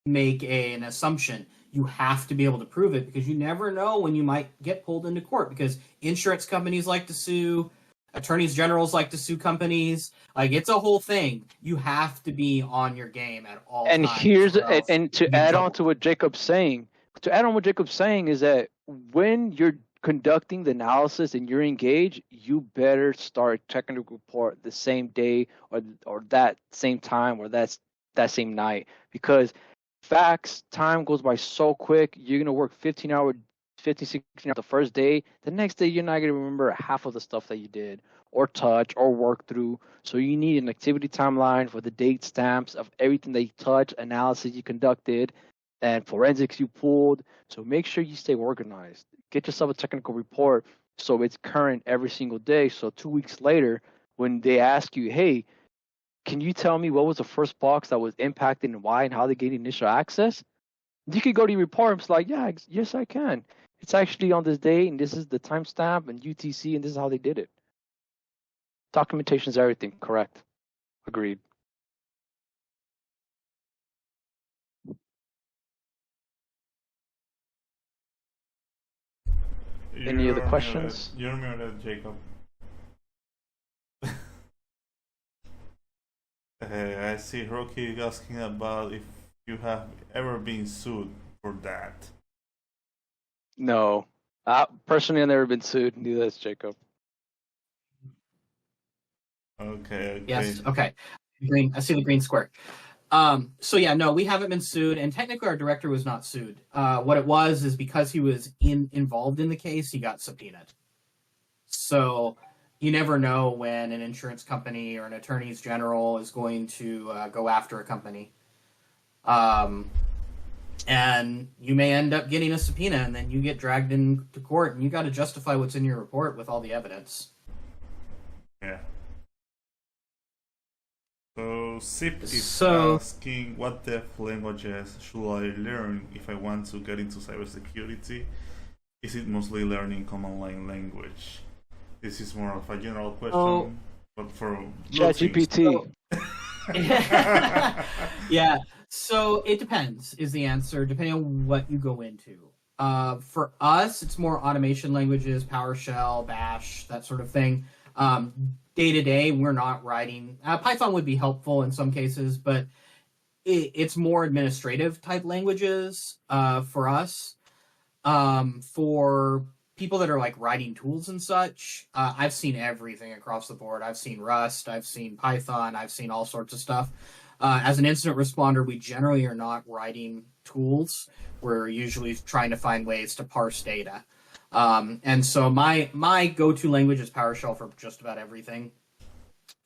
make an assumption. You have to be able to prove it, because you never know when you might get pulled into court, because insurance companies like to sue, attorneys generals like to sue companies. Like, it's a whole thing. You have to be on your game at all and times. To add on to what Jacob's saying is that when you're conducting the analysis and you're engaged, you better start checking the report the same day or that same time or that same night, because time goes by so quick. You're going to work 16 hours the first day. The next day, you're not going to remember half of the stuff that you did or touch or work through. So you need an activity timeline for the date stamps of everything that you touched, analysis you conducted, and forensics you pulled. So make sure you stay organized. Get yourself a technical report so it's current every single day. So 2 weeks later, when they ask you, hey, can you tell me what was the first box that was impacted and why and how they gained initial access? You could go to your report and it's like, yeah, yes, I can. It's actually on this date, and this is the timestamp and UTC, and this is how they did it. Documentation is everything. Correct. Agreed. Any other questions? You're muted, Jacob. I see Rocky asking about if you have ever been sued for that. No. Personally, I've never been sued. Neither has Jacob. Okay. Yes, okay. Green. I see the green square. So yeah, no, we haven't been sued, and technically our director was not sued. What it was is because he was involved in the case, he got subpoenaed. So you never know when an insurance company or an attorney's general is going to go after a company. and you may end up getting a subpoena, and then you get dragged into court, and you got to justify what's in your report with all the evidence. Yeah. So Sip is asking, what dev languages should I learn if I want to get into cybersecurity? Is it mostly learning command line language? This is more of a general question, but for ChatGPT. Yeah. So it depends is the answer, depending on what you go into. For us, it's more automation languages, PowerShell, Bash, that sort of thing. Day to day, we're not writing. Python would be helpful in some cases, but it's more administrative type languages for us. For people that are like writing tools and such, I've seen everything across the board. I've seen Rust, I've seen Python, I've seen all sorts of stuff. As an incident responder, we generally are not writing tools. We're usually trying to find ways to parse data. And so my go-to language is PowerShell for just about everything.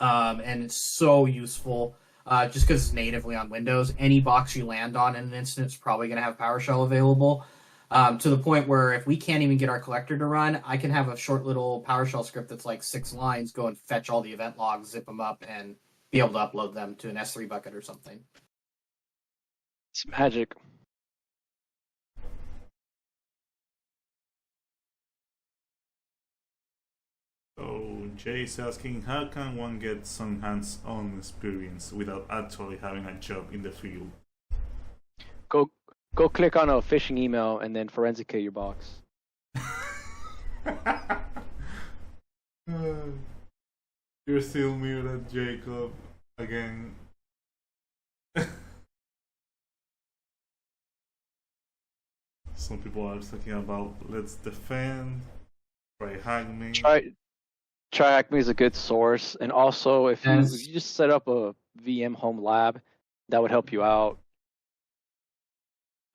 And it's so useful just because it's natively on Windows. Any box you land on in an incident is probably going to have PowerShell available. To the point where if we can't even get our collector to run, I can have a short little PowerShell script that's like 6 lines, go and fetch all the event logs, zip them up, and be able to upload them to an S3 bucket or something. It's magic. So Jay is asking, how can one get some hands-on experience without actually having a job in the field? Go click on a phishing email and then forensicate your box. You're still muted, Jacob. Again. Some people are talking about let's defend, try hack me. Try hack me is a good source, and also if you just set up a VM home lab, that would help you out.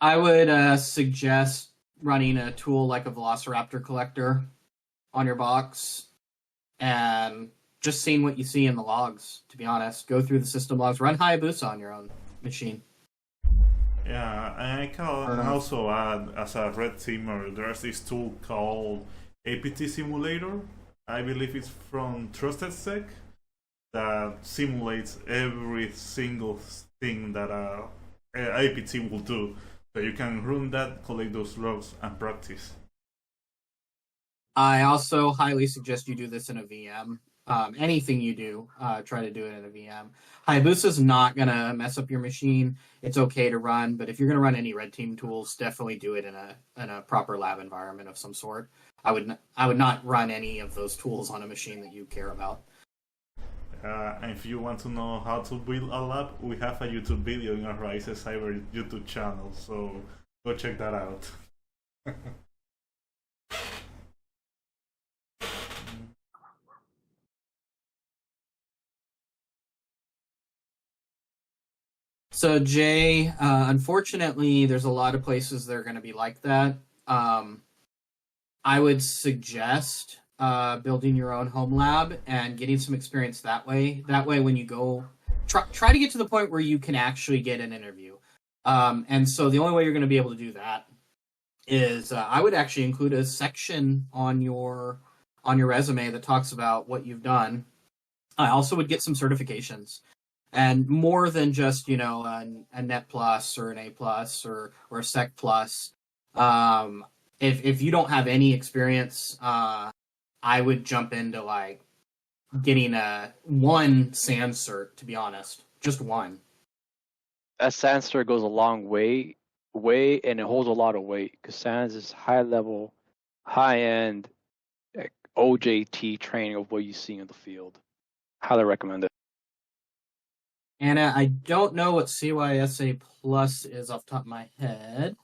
I would suggest running a tool like a Velociraptor collector on your box and just seeing what you see in the logs, to be honest. Go through the system logs. Run Hayabusa on your own machine. Yeah, and I can also add, as a red teamer, there's this tool called APT Simulator. I believe it's from TrustedSec that simulates every single thing that a APT will do. So you can run that, collect those logs, and practice. I also highly suggest you do this in a VM. Anything you do, try to do it in a VM. Hayabusa is not going to mess up your machine. It's okay to run, but if you're going to run any red team tools, definitely do it in a proper lab environment of some sort. I would not run any of those tools on a machine that you care about. And if you want to know how to build a lab, we have a YouTube video in our Raices Cyber YouTube channel, so go check that out. So Jay, unfortunately, there's a lot of places that are going to be like that. I would suggest building your own home lab and getting some experience that way. That way, when you go, try to get to the point where you can actually get an interview. And so the only way you're going to be able to do that is I would actually include a section on your resume that talks about what you've done. I also would get some certifications. And more than just, a Net Plus or an A Plus or a Sec Plus. If you don't have any experience, I would jump into like getting one SANS cert, to be honest. Just one. That SANS cert goes a long way, and it holds a lot of weight because SANS is high level, high end OJT training of what you see in the field. Highly recommend it. Anna, I don't know what CYSA Plus is off the top of my head.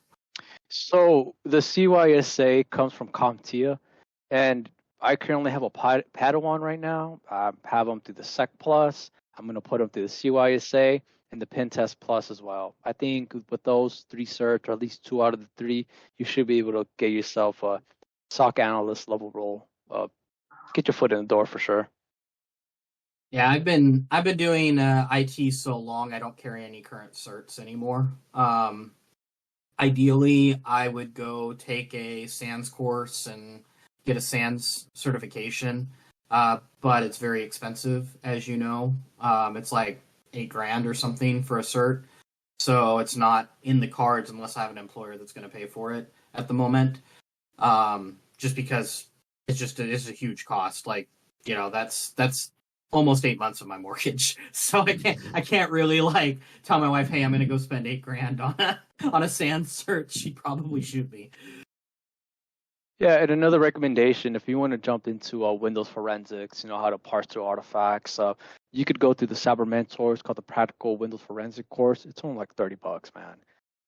So the CYSA comes from CompTIA, and I currently have a Padawan right now. I have them through the Sec Plus. I'm going to put them through the CYSA and the Pen Test Plus as well. I think with those 3 certs, or at least 2 out of the 3, you should be able to get yourself a SOC analyst level role. Get your foot in the door for sure. Yeah, I've been doing IT so long I don't carry any current certs anymore. Ideally, I would go take a SANS course and get a SANS certification, but it's very expensive, as you know. It's like $8,000 or something for a cert, so it's not in the cards unless I have an employer that's going to pay for it at the moment. Just because it's a huge cost. Like, you know, that's almost 8 months of my mortgage. So I can't really like tell my wife, hey, I'm gonna go spend $8,000 on a SANS cert. She'd probably shoot me. Yeah, and another recommendation, if you want to jump into Windows forensics, you know how to parse through artifacts, you could go through the Cyber Mentor. It's called the Practical Windows Forensic course. It's only like $30, man.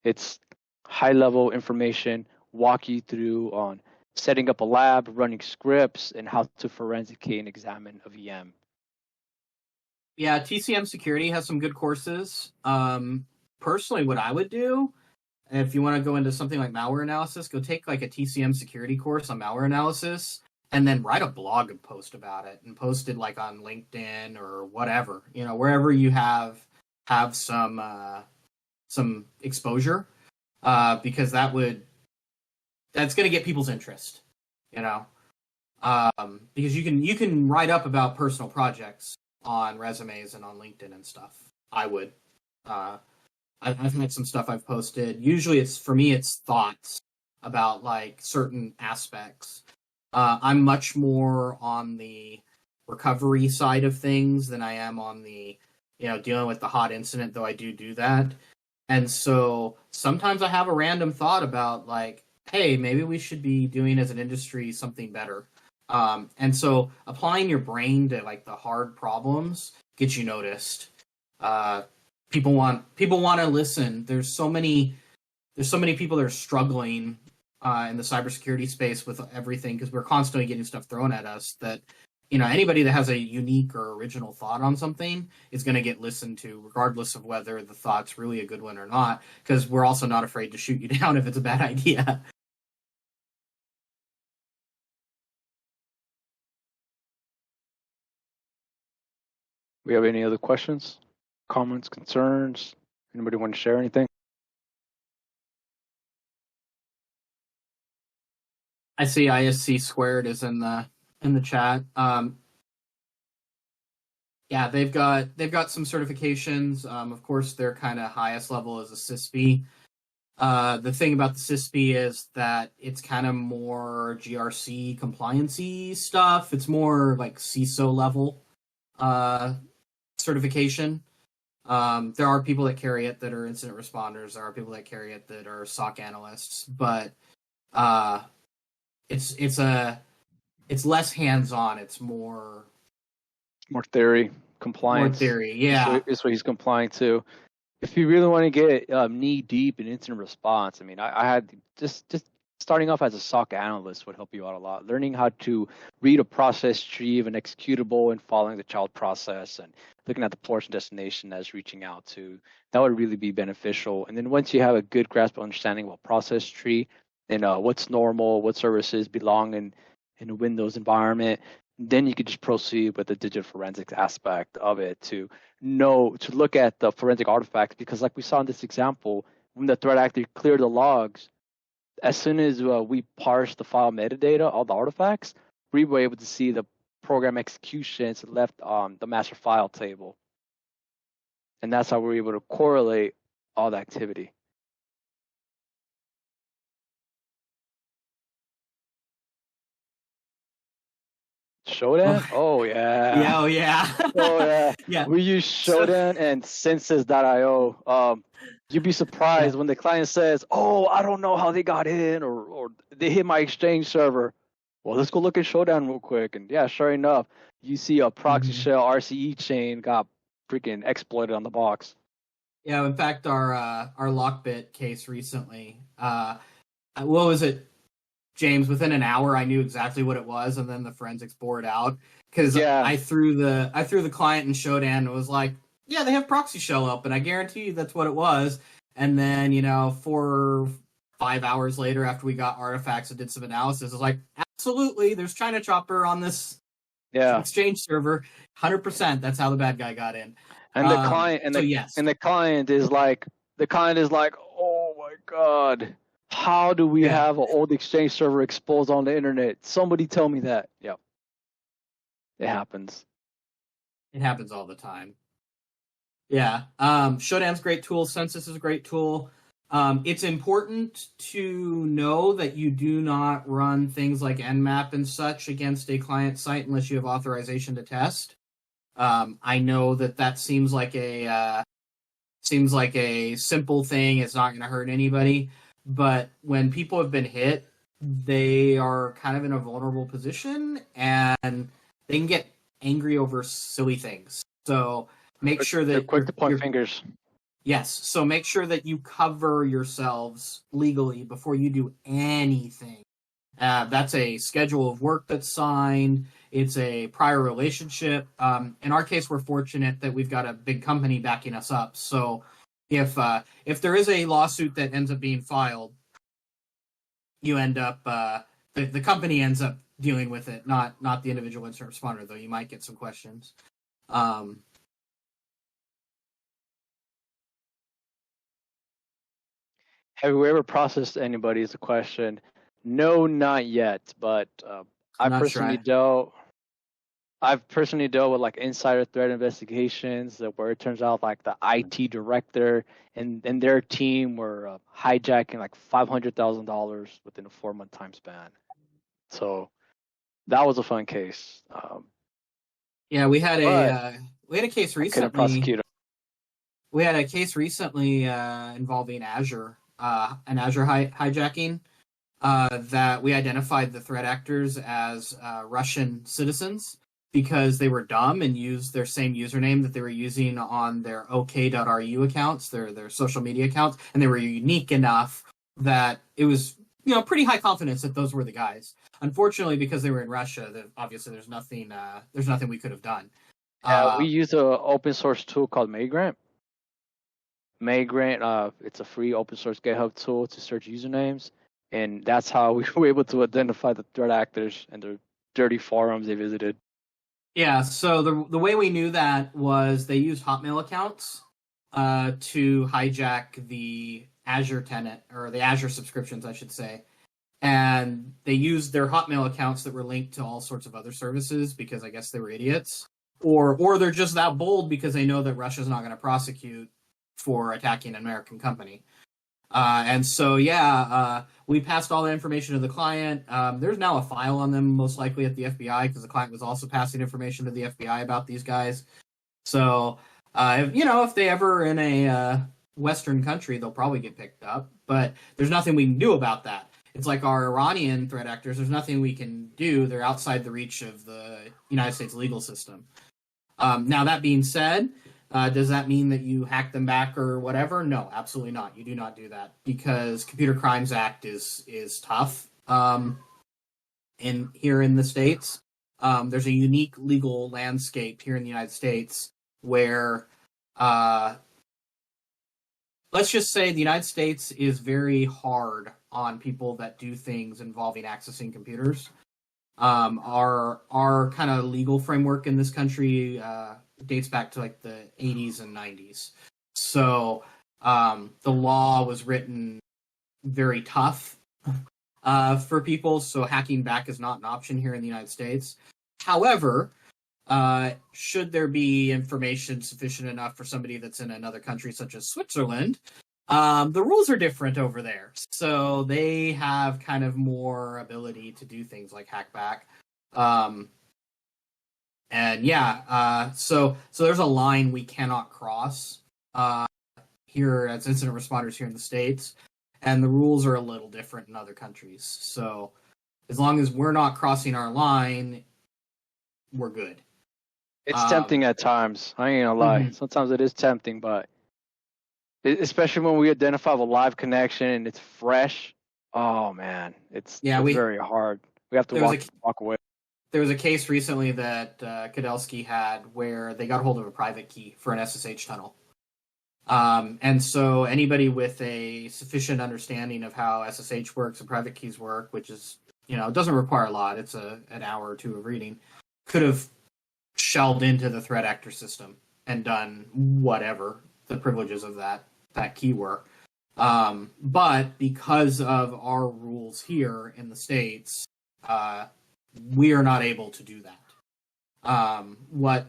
It's high level information, walk you through on setting up a lab, running scripts, and how to forensicate and examine a VM. Yeah, TCM Security has some good courses. Personally, what I would do, if you want to go into something like malware analysis, go take like a TCM Security course on malware analysis, and then write a blog post about it, and post it like on LinkedIn or whatever, you know, wherever you have some exposure, because that's going to get people's interest, you know, because you can write up about personal projects on resumes and on LinkedIn and stuff. I would. I've had some stuff I've posted. Usually it's thoughts about like certain aspects. I'm much more on the recovery side of things than I am on the, you know, dealing with the hot incident, though I do that. And so sometimes I have a random thought about like, hey, maybe we should be doing as an industry something better. And so applying your brain to like the hard problems gets you noticed. People want to listen. There's so many people that are struggling in the cybersecurity space with everything because we're constantly getting stuff thrown at us that, you know, anybody that has a unique or original thought on something is going to get listened to regardless of whether the thought's really a good one or not, because we're also not afraid to shoot you down if it's a bad idea. We have any other questions, comments, concerns? Anybody want to share anything? I see ISC squared is in the chat. Yeah, they've got some certifications. Of course, their kind of highest level is a CISP. The thing about the CISP is that it's kind of more GRC compliancy stuff. It's more like CISO level certification. There are people that carry it that are incident responders. There are people that carry it that are SOC analysts, but it's less hands-on. It's more theory, compliance. More theory, yeah. It's what he's complying to. If you really want to get knee deep in incident response, I mean, I had just starting off as a SOC analyst would help you out a lot. Learning how to read a process tree of an executable and following the child process and looking at the portion destination as reaching out to, that would really be beneficial. And then once you have a good grasp of understanding about process tree and what's normal, what services belong in a Windows environment, then you could just proceed with the digital forensics aspect of it to look at the forensic artifacts, because like we saw in this example, when the threat actor cleared the logs, as soon as we parsed the file metadata, all the artifacts, we were able to see the program executions left on the master file table. And that's how we're able to correlate all the activity. Shodan? Oh yeah. Yeah, oh yeah. Oh yeah. Yeah. We use Shodan and census.io. You'd be surprised when the client says, "Oh, I don't know how they got in, or they hit my Exchange server." Well, let's go look at Shodan real quick. And yeah, sure enough, you see a proxy shell RCE chain got freaking exploited on the box. Yeah, in fact, our Lockbit case recently, what was it, James? Within an hour, I knew exactly what it was, and then the forensics bore it out because I threw the client in Shodan and was like, "Yeah, they have proxy shell up," and I guarantee you that's what it was. And then 4 or 5 hours later, after we got artifacts and did some analysis, I was like, "Absolutely, there's China Chopper on this Exchange server, 100%. That's how the bad guy got in." And the client and the client is like, "Oh my God. How do we have an old Exchange server exposed on the internet? Somebody tell me that. Yep. It happens. It happens all the time. Yeah. Shodan's a great tool. Census is a great tool. It's important to know that you do not run things like Nmap and such against a client site unless you have authorization to test. I know that seems like a simple thing. It's not going to hurt anybody. But when people have been hit, they are kind of in a vulnerable position and they can get angry over silly things. So make sure that they're quick to point fingers. Yes, so make sure that you cover yourselves legally before you do anything. That's a schedule of work that's signed. It's a prior relationship. In our case, we're fortunate that we've got a big company backing us up. So if there is a lawsuit that ends up being filed, you end up the company ends up dealing with it, not the individual incident responder. Though you might get some questions. Have you ever processed anybody is a question. No, not yet, but I've personally dealt with like insider threat investigations where it turns out like the IT director and their team were hijacking like $500,000 within a 4-month time span. So that was a fun case. Yeah, we had a case recently. Couldn't prosecute them. We had a case recently involving Azure, an Azure hijacking. That we identified the threat actors as Russian citizens because they were dumb and used their same username that they were using on their OK.ru accounts, their social media accounts, and they were unique enough that it was pretty high confidence that those were the guys. Unfortunately, because they were in Russia, obviously there's nothing we could have done. We use an open source tool called Magrant. It's a free open source GitHub tool to search usernames. And that's how we were able to identify the threat actors and the dirty forums they visited. Yeah, so the way we knew that was they used Hotmail accounts to hijack the Azure tenant, or the Azure subscriptions, I should say. And they used their Hotmail accounts that were linked to all sorts of other services because I guess they were idiots. Or they're just that bold because they know that Russia's not going to prosecute for attacking an American company. And so, we passed all the information to the client. There's now a file on them, most likely at the FBI, because the client was also passing information to the FBI about these guys. So, if they ever in a Western country, they'll probably get picked up. But there's nothing we can do about that. It's like our Iranian threat actors. There's nothing we can do. They're outside the reach of the United States legal system. Now, that being said, does that mean that you hack them back or whatever? No, absolutely not. You do not do that because Computer Crimes Act is tough here in the States. There's a unique legal landscape here in the United States where, let's just say the United States is very hard on people that do things involving accessing computers. Our kind of legal framework in this country dates back to like the 80s and 90s. So the law was written very tough for people, so hacking back is not an option here in the United States. However, should there be information sufficient enough for somebody that's in another country such as Switzerland, the rules are different over there. So they have kind of more ability to do things like hack back. So there's a line we cannot cross here as incident responders here in the States, and the rules are a little different in other countries. So as long as we're not crossing our line, we're good. It's tempting at times. I ain't gonna lie. Mm-hmm. Sometimes it is tempting, but especially when we identify a live connection and it's fresh. Oh man, it's very hard. We have to walk away. There was a case recently that Kadelsky had where they got a hold of a private key for an SSH tunnel. And so anybody with a sufficient understanding of how SSH works and private keys work, which is, it doesn't require a lot. It's an hour or two of reading, could have shelled into the threat actor system and done whatever the privileges of that key were. But because of our rules here in the States, we are not able to do that. What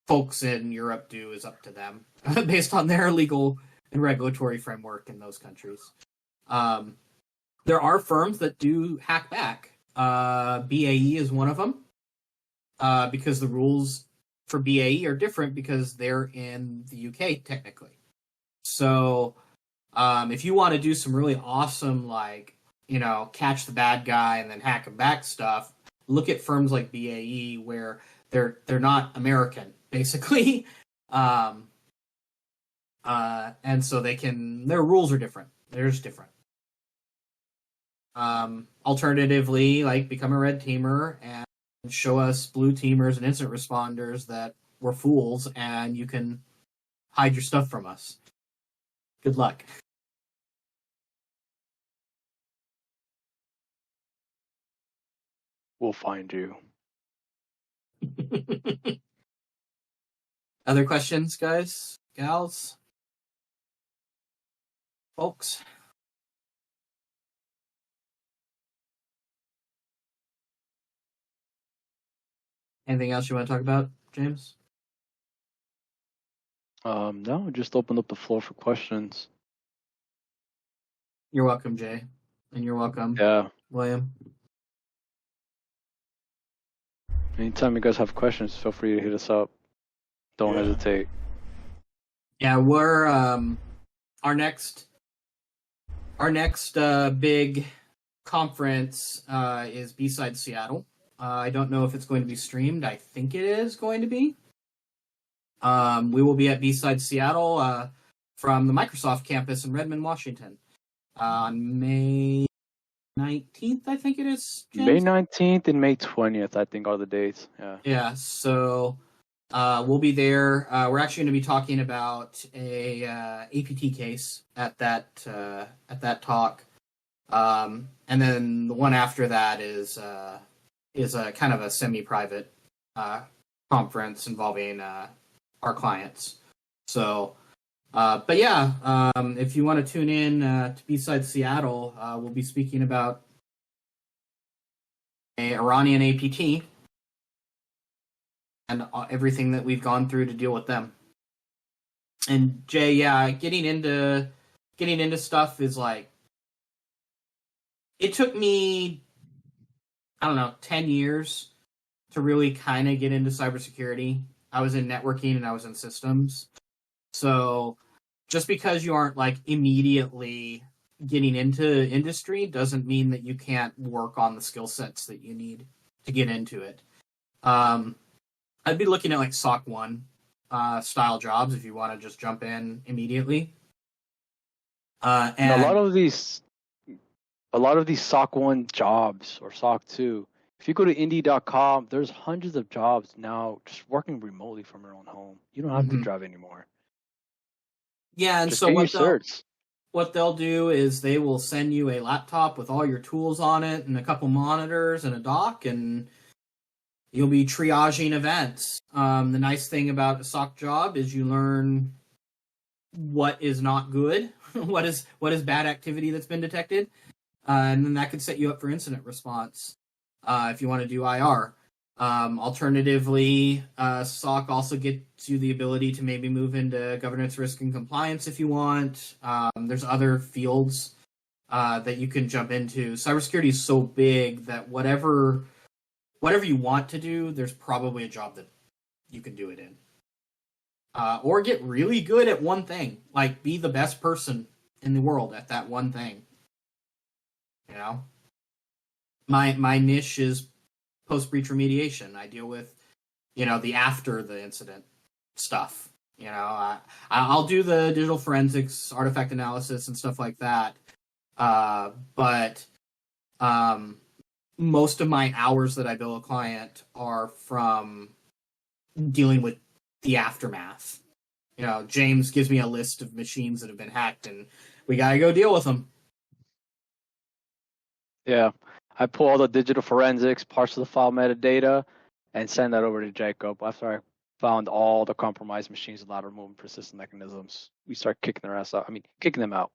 folks in Europe do is up to them based on their legal and regulatory framework in those countries. There are firms that do hack back. BAE is one of them, because the rules for BAE are different because they're in the UK technically. So if you want to do some really awesome, like, catch the bad guy and then hack him back stuff, look at firms like BAE where they're not American, basically. And so their rules are different. They're just different. Alternatively, like, become a red teamer and show us blue teamers and incident responders that we're fools, and you can hide your stuff from us. Good luck. We'll find you. Other questions, guys, gals, folks? Anything else you want to talk about, James? No, just open up the floor for questions. You're welcome, Jay. And you're welcome, Yeah. William. Anytime you guys have questions, feel free to hit us up. Don't hesitate. Yeah, we're our next big conference is B-Side Seattle. I don't know if it's going to be streamed. I think it is going to be. We will be at B-Side Seattle from the Microsoft campus in Redmond, Washington, on May 19th, I think it is. James? May 19th and May 20th, I think, are the dates. Yeah. Yeah. So we'll be there. We're actually going to be talking about a APT case at that talk, and then the one after that is a kind of a semi-private conference involving our clients. So, but yeah, if you want to tune in to B-Side Seattle, we'll be speaking about a Iranian APT and everything that we've gone through to deal with them. And Jay, yeah, getting into stuff is like, it took me, I don't know, 10 years to really kind of get into cybersecurity. I was in networking and I was in systems. So just because you aren't like immediately getting into industry doesn't mean that you can't work on the skill sets that you need to get into it. I'd be looking at like SOC 1 style jobs if you want to just jump in immediately. And a lot of these SOC 1 jobs or SOC 2, if you go to Indeed.com, there's hundreds of jobs now just working remotely from your own home. You don't have to drive anymore. Yeah, and just so what they'll do is they will send you a laptop with all your tools on it and a couple monitors and a dock, and you'll be triaging events. The nice thing about a SOC job is you learn what is not good, what is bad activity that's been detected, and then that could set you up for incident response if you want to do IR. Alternatively, SOC also gets you the ability to maybe move into governance, risk, and compliance if you want. There's other fields that you can jump into. Cybersecurity is so big that whatever you want to do, there's probably a job that you can do it in. Or get really good at one thing. Like, be the best person in the world at that one thing. You know? My niche is post-breach remediation. I deal with, the after the incident stuff. I'll do the digital forensics, artifact analysis, and stuff like that. But most of my hours that I bill a client are from dealing with the aftermath. James gives me a list of machines that have been hacked, and we got to go deal with them. Yeah. I pull all the digital forensics, parts of the file metadata, and send that over to Jacob. After I found all the compromised machines and not removing persistent mechanisms, we start kicking their ass out. Kicking them out.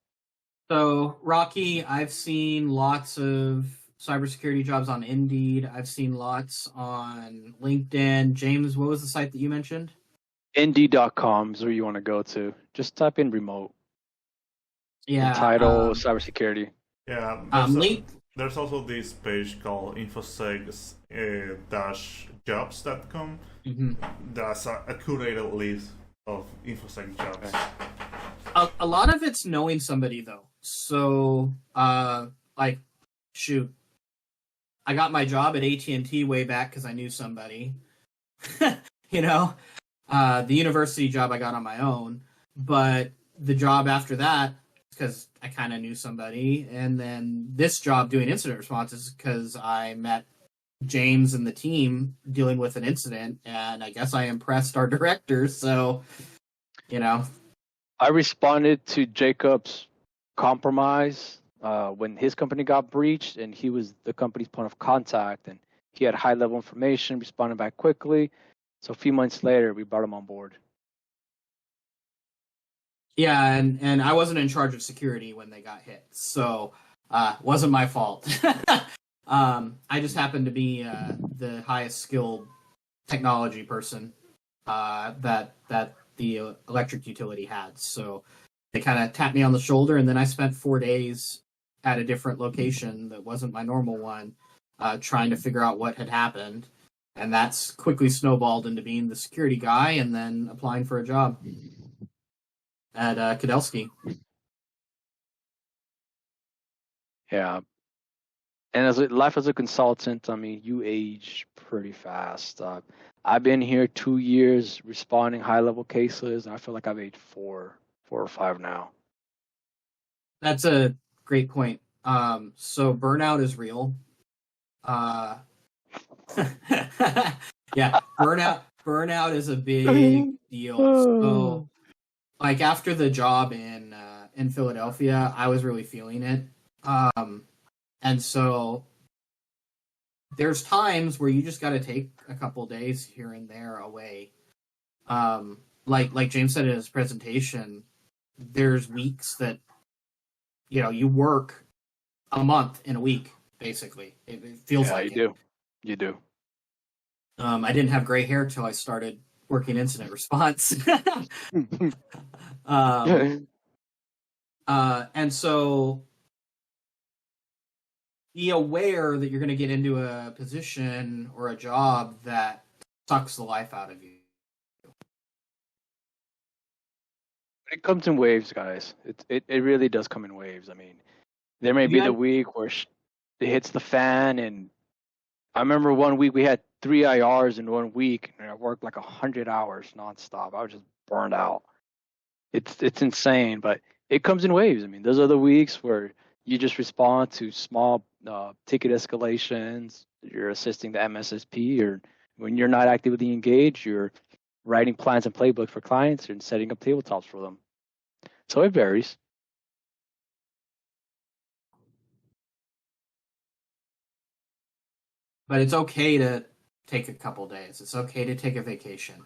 So, Rocky, I've seen lots of cybersecurity jobs on Indeed. I've seen lots on LinkedIn. James, what was the site that you mentioned? Indeed.com is where you want to go to. Just type in remote. Yeah. And title cybersecurity. Yeah, Link. there's also this page called infosec-jobs.com. Mm-hmm. That's a curated list of infosec jobs. A lot of it's knowing somebody, though. So, like, shoot, I got my job at AT&T way back because I knew somebody. You know, the university job I got on my own, but the job after that, because I kind of knew somebody, and then this job doing incident responses because I met James and the team dealing with an incident, and I guess I impressed our director, so, you know. I responded to Jacob's compromise when his company got breached, and he was the company's point of contact, and he had high-level information, responded back quickly. So a few months later, we brought him on board. Yeah, and I wasn't in charge of security when they got hit, so wasn't my fault. I just happened to be the highest skilled technology person that the electric utility had. So they kind of tapped me on the shoulder, and then I spent 4 days at a different location that wasn't my normal one, trying to figure out what had happened. And that's quickly snowballed into being the security guy and then applying for a job at Kudelski. Yeah. And life as a consultant, I mean, you age pretty fast. I've been here 2 years responding high-level cases, and I feel like I've aged four or five now. That's a great point. So burnout is real. Yeah, burnout is a big deal. So, like after the job in Philadelphia, I was really feeling it. And so there's times where you just got to take a couple days here and there away. Like James said in his presentation, there's weeks that you work a month in a week, basically. It feels like You do. I didn't have gray hair till I started working incident response. And so be aware that you're going to get into a position or a job that sucks the life out of you. It comes in waves, guys. It really does come in waves. I mean, there may be the week where it hits the fan, and I remember 1 week we had 3 IRs in 1 week, and I worked like 100 hours nonstop. I was just burned out. It's insane, but it comes in waves. I mean, there's other weeks where you just respond to small ticket escalations. You're assisting the MSSP, or when you're not actively engaged, you're writing plans and playbooks for clients and setting up tabletops for them. So it varies. But it's okay to take a couple days. It's okay to take a vacation.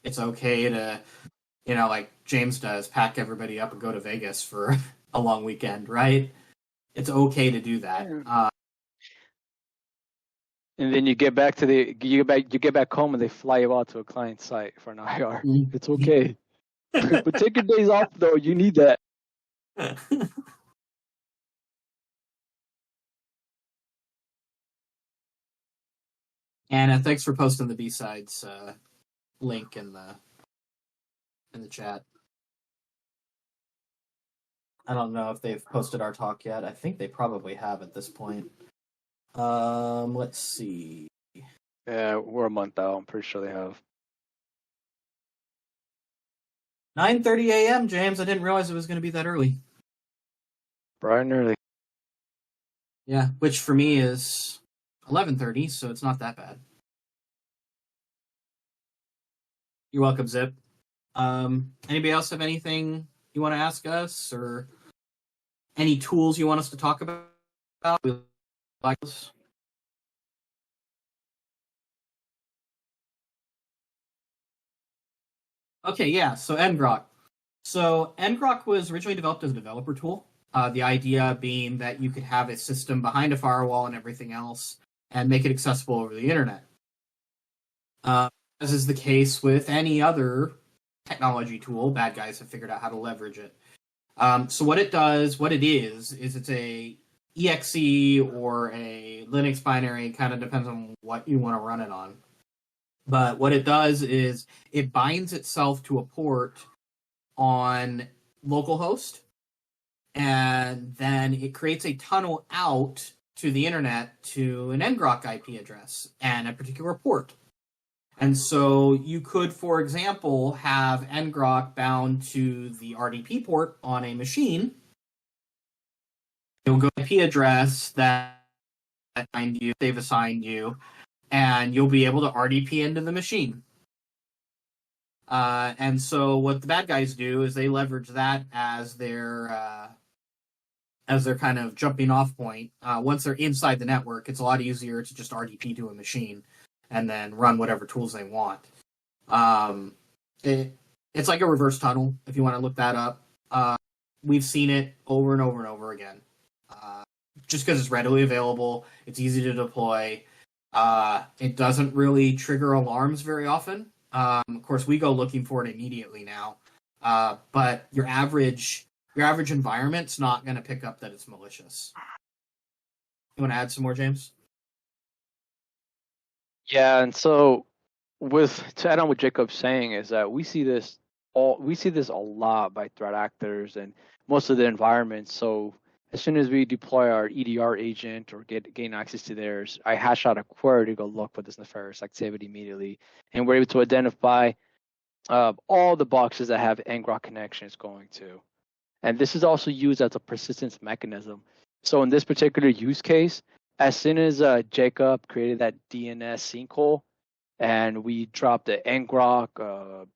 It's okay to, like James does, pack everybody up and go to Vegas for a long weekend, right? It's okay to do that. And then you get back home and they fly you out to a client site for an IR. It's okay. But take your days off though. You need that. Anna, thanks for posting the B-sides link in the chat. I don't know if they've posted our talk yet. I think they probably have at this point. Let's see. Yeah, we're a month out. I'm pretty sure they have. 9:30 a.m., James. I didn't realize it was going to be that early. Bright and early. Yeah, which for me is 11:30, so it's not that bad. You're welcome, Zip. Anybody else have anything you want to ask us, or any tools you want us to talk about? Like this? Okay, yeah. So ngrok. So ngrok was originally developed as a developer tool. The idea being that you could have a system behind a firewall and everything else and make it accessible over the internet. As is the case with any other technology tool, bad guys have figured out how to leverage it. So what it is it's a exe or a Linux binary, kind of depends on what you want to run it on. But what it does is it binds itself to a port on localhost, and then it creates a tunnel out to the internet to an ngrok IP address and a particular port. And so you could, for example, have ngrok bound to the RDP port on a machine. You'll go to IP address that they've assigned you, and you'll be able to RDP into the machine. And so what the bad guys do is they leverage that as their kind of jumping off point. Once they're inside the network, it's a lot easier to just RDP to a machine and then run whatever tools they want. It's like a reverse tunnel, if you want to look that up. We've seen it over and over and over again. Just because it's readily available, it's easy to deploy. It doesn't really trigger alarms very often. Of course, we go looking for it immediately now. But your average environment's not going to pick up that it's malicious. You want to add some more, James? Yeah, and so to add on what Jacob's saying is that we see this a lot by threat actors and most of the environments. So as soon as we deploy our EDR agent or gain access to theirs, I hash out a query to go look for this nefarious activity immediately, and we're able to identify all the boxes that have ngrok connections going to. And this is also used as a persistence mechanism. So in this particular use case, as soon as Jacob created that DNS sinkhole and we dropped the ngrok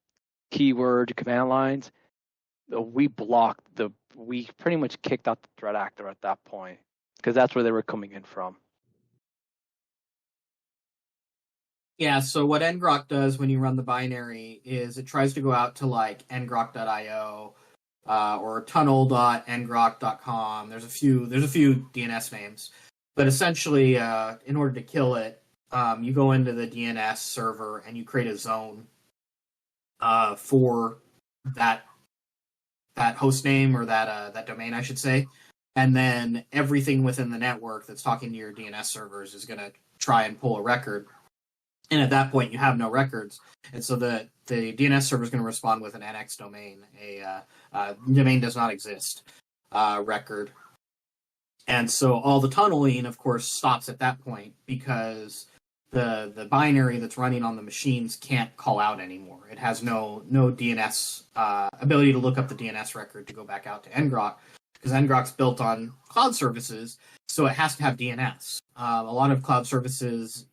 keyword command lines, we pretty much kicked out the threat actor at that point because that's where they were coming in from. Yeah, so what ngrok does when you run the binary is it tries to go out to like ngrok.io or tunnel.ngrok.com. There's a few DNS names. But essentially, in order to kill it, you go into the DNS server and you create a zone for that host name or that domain, I should say. And then everything within the network that's talking to your DNS servers is going to try and pull a record. And at that point, you have no records. And so the DNS server is going to respond with an NX domain, a domain does not exist record. And so all the tunneling, of course, stops at that point because the binary that's running on the machines can't call out anymore. It has no DNS ability to look up the DNS record to go back out to ngrok because ngrok's built on cloud services, so it has to have DNS. A lot of cloud services,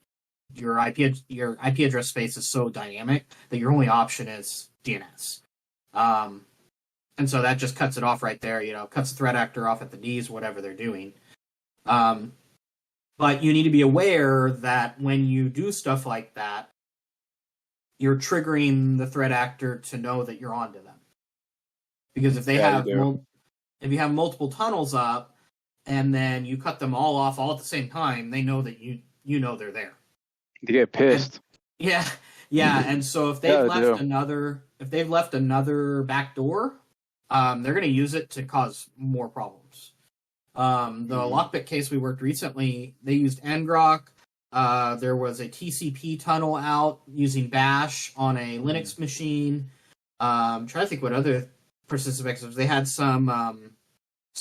your IP address space is so dynamic that your only option is DNS. And so that just cuts it off right there, cuts the threat actor off at the knees, whatever they're doing. But you need to be aware that when you do stuff like that, you're triggering the threat actor to know that you're onto them. Because if they have if you have multiple tunnels up and then you cut them all off all at the same time, they know that you know they're there. They get pissed. And, yeah. And so if they've left another back door, they're going to use it to cause more problems. The Lockbit case we worked recently, they used ngrok. There was a TCP tunnel out using bash on a Linux machine. Trying to think what other persistent mechanisms. They had some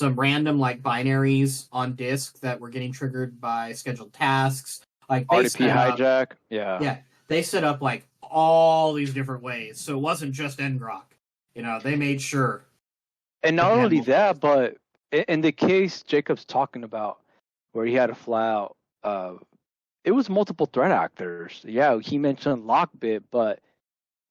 random like binaries on disk that were getting triggered by scheduled tasks. Like RDP hijack. Yeah. They set up like all these different ways, so it wasn't just ngrok. They made sure. And not only that, but in the case Jacob's talking about, where he had a flat out, it was multiple threat actors. Yeah, he mentioned Lockbit, but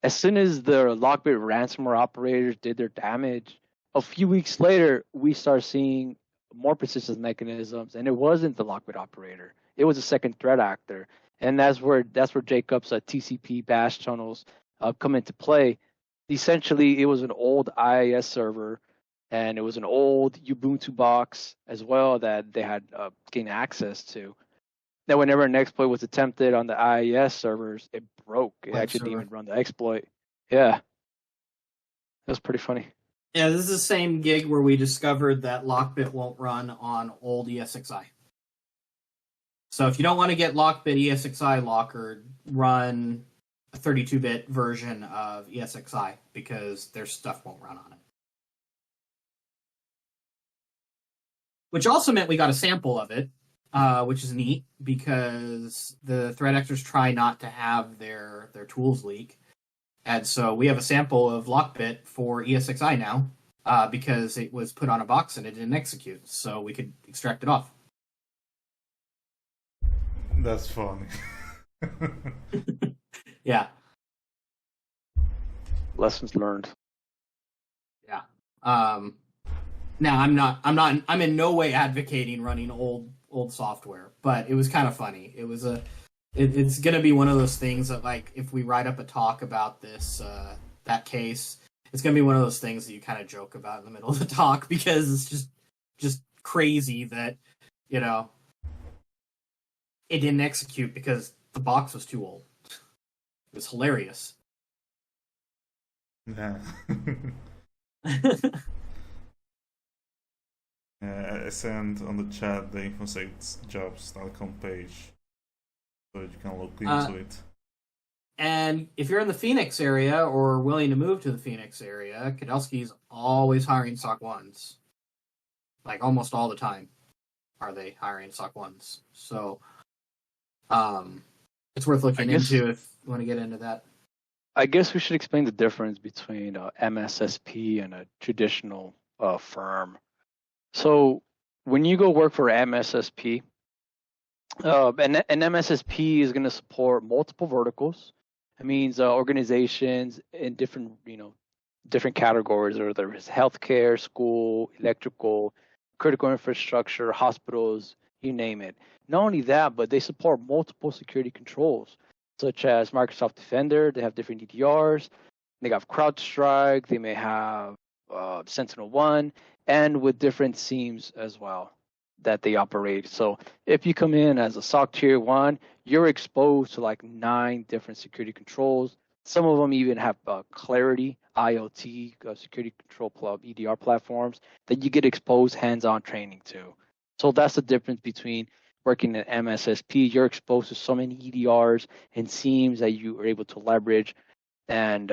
as soon as the Lockbit ransomware operators did their damage, a few weeks later, we start seeing more persistent mechanisms, and it wasn't the Lockbit operator. It was a second threat actor, and that's where Jacob's TCP bash tunnels come into play. essentially it was an old IIS server, and it was an old Ubuntu box as well that they had gained access to. Now, whenever an exploit was attempted on the IIS servers, it broke. It Web actually didn't server. even run the exploit. Yeah, that was pretty funny. Yeah, this is the same gig where we discovered that Lockbit won't run on old ESXi. So if you don't want to get Lockbit ESXi lockered, run a 32-bit version of ESXi because their stuff won't run on it. Which also meant we got a sample of it, which is neat because the threat actors try not to have their tools leak. And so we have a sample of Lockbit for ESXi now because it was put on a box and it didn't execute. So we could extract it off. That's funny. Yeah. Lessons learned. Yeah. Now I'm in no way advocating running old software, but it was kind of funny. It was it's gonna be one of those things that, like, if we write up a talk about this that case, it's gonna be one of those things that you kind of joke about in the middle of the talk because it's just crazy that, you know, it didn't execute because the box was too old. It was hilarious. Yeah. I sent on the chat the infosecjobs.com page so you can look into it. And if you're in the Phoenix area or willing to move to the Phoenix area, Kadelsky's always hiring SOC 1s. Like, almost all the time are they hiring SOC 1s. So it's worth looking into if you want to get into that. I guess we should explain the difference between MSSP and a traditional firm. So when you go work for MSSP, an MSSP is going to support multiple verticals. It means organizations in different categories, whether it's healthcare, school, electrical, critical infrastructure, hospitals, you name it. Not only that, but they support multiple security controls, such as Microsoft Defender. They have different EDRs. They have CrowdStrike. They may have SentinelOne, and with different SIEMs as well that they operate. So if you come in as a SOC Tier 1, you're exposed to like 9 different security controls. Some of them even have Clarity, IoT, security control EDR platforms that you get exposed hands-on training to. So that's the difference between working at MSSP. You're exposed to so many EDRs and SIEMs that you are able to leverage and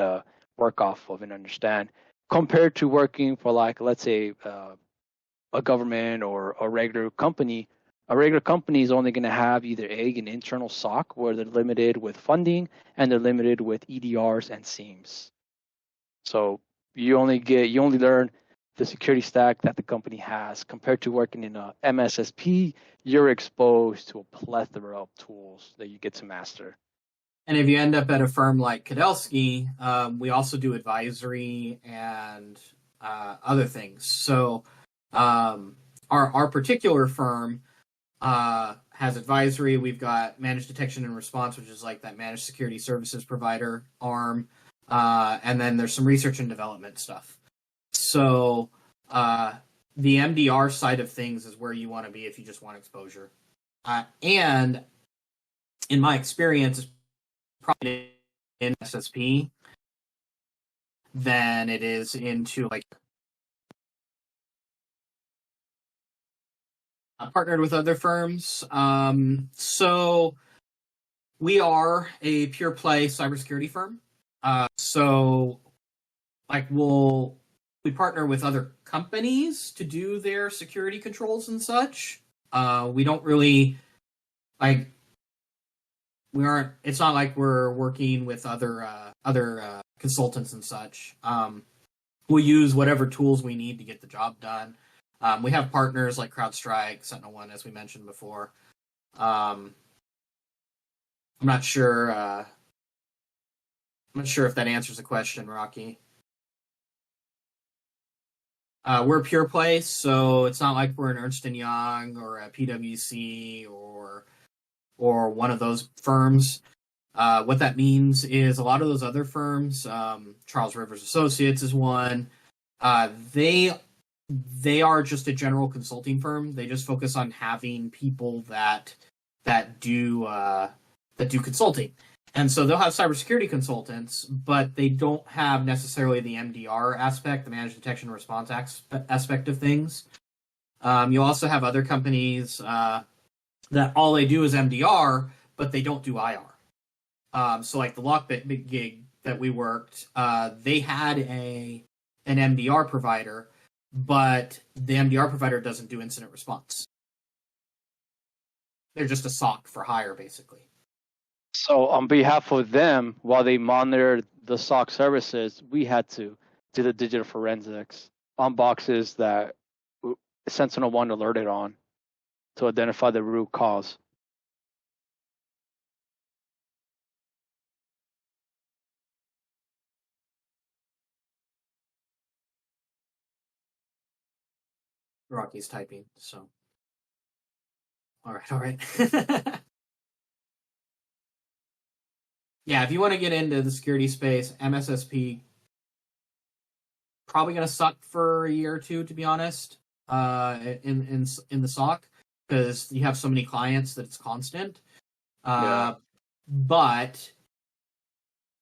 work off of and understand, compared to working for, like, let's say, a government or a regular company. A regular company is only going to have either an internal SOC where they're limited with funding and they're limited with EDRs and SIEMs. So you only learn the security stack that the company has. Compared to working in a MSSP, you're exposed to a plethora of tools that you get to master. And if you end up at a firm like Kadelsky, we also do advisory and other things. So our particular firm has advisory. We've got managed detection and response, which is like that managed security services provider arm. And then there's some research and development stuff. So the MDR side of things is where you want to be if you just want exposure. And in my experience, it's probably in SSP than it is into, like, partnered with other firms. So we are a pure play cybersecurity firm. So, like, we partner with other companies to do their security controls and such. We don't really, like, it's not like we're working with other consultants and such. We'll use whatever tools we need to get the job done. We have partners like CrowdStrike, SentinelOne, as we mentioned before. I'm not sure if that answers the question, Rocky. We're pure play, so it's not like we're an Ernst & Young or a PwC or one of those firms. What that means is a lot of those other firms, Charles Rivers Associates is one. They are just a general consulting firm. They just focus on having people that do consulting. And so they'll have cybersecurity consultants, but they don't have necessarily the MDR aspect, the managed detection and response aspect of things. You also have other companies that all they do is MDR, but they don't do IR. So like the Lockbit gig that we worked, they had an MDR provider, but the MDR provider doesn't do incident response. They're just a SOC for hire, basically. So on behalf of them, while they monitor the SOC services, we had to do the digital forensics on boxes that Sentinel-1 alerted on to identify the root cause. Rocky's typing, so. All right. Yeah, if you want to get into the security space, MSSP probably going to suck for a year or two, to be honest, in the SOC, because you have so many clients that it's constant. But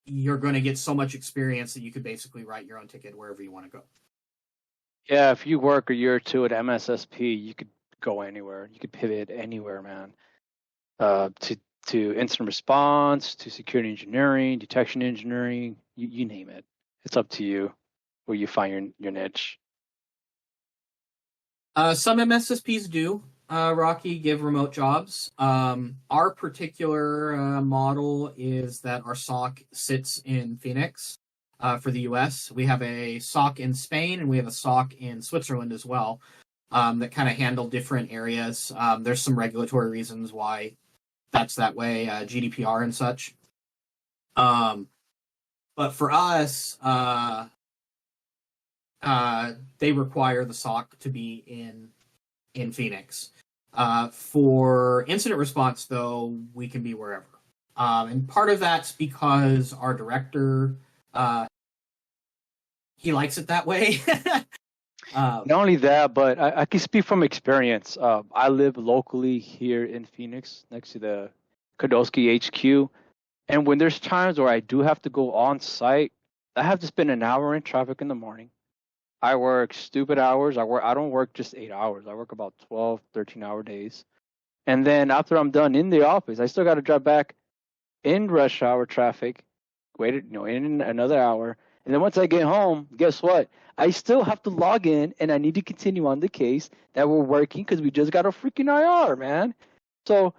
you're going to get so much experience that you could basically write your own ticket wherever you want to go. Yeah, if you work a year or two at MSSP, you could go anywhere. You could pivot anywhere, man. To incident response, to security engineering, detection engineering, you name it. It's up to you where you find your niche. Some MSSPs do, Rocky, give remote jobs. Our particular model is that our SOC sits in Phoenix for the US. We have a SOC in Spain and we have a SOC in Switzerland as well that kind of handle different areas. There's some regulatory reasons why that's that way, GDPR and such. But for us, they require the SOC to be in Phoenix. For incident response, though, we can be wherever. And part of that's because our director, he likes it that way. Not only that, but I can speak from experience. I live locally here in Phoenix, next to the Kodosky HQ. And when there's times where I do have to go on site, I have to spend an hour in traffic in the morning. I work stupid hours. I don't work just 8 hours. I work about 12, 13-hour days. And then after I'm done in the office, I still got to drive back in rush hour traffic, in another hour. And then once I get home, guess what? I still have to log in, and I need to continue on the case that we're working because we just got a freaking IR, man. So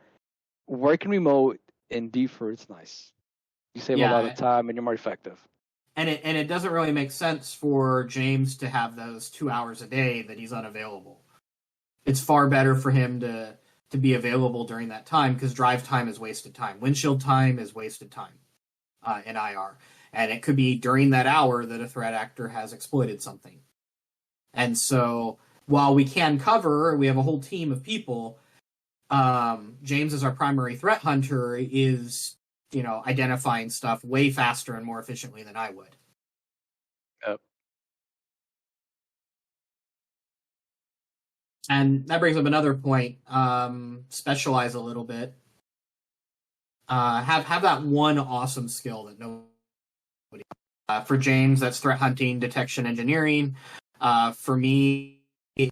working remote and defer, it's nice. You save a lot of time, and you're more effective. And it doesn't really make sense for James to have those 2 hours a day that he's unavailable. It's far better for him to be available during that time because drive time is wasted time. Windshield time is wasted time in IR. And it could be during that hour that a threat actor has exploited something. And so while we can cover, we have a whole team of people, James as our primary threat hunter is, identifying stuff way faster and more efficiently than I would. Yep. And that brings up another point. Specialize a little bit. Have that one awesome skill that nobody. For James, that's threat hunting, detection, engineering. For me, we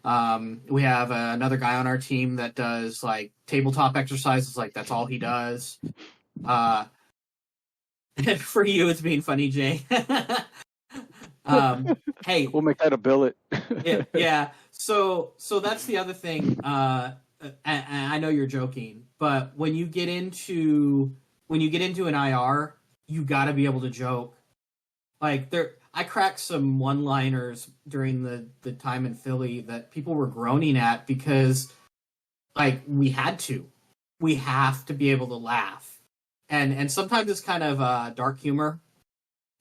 have another guy on our team that does like tabletop exercises. Like that's all he does. For you, it's being funny, Jay. Hey, we'll make that a billet. yeah. So that's the other thing. I know you're joking, but when you get into an IR, you got to be able to joke. Like I cracked some one-liners during the time in Philly that people were groaning at because, like, we have to be able to laugh, and sometimes it's kind of dark humor,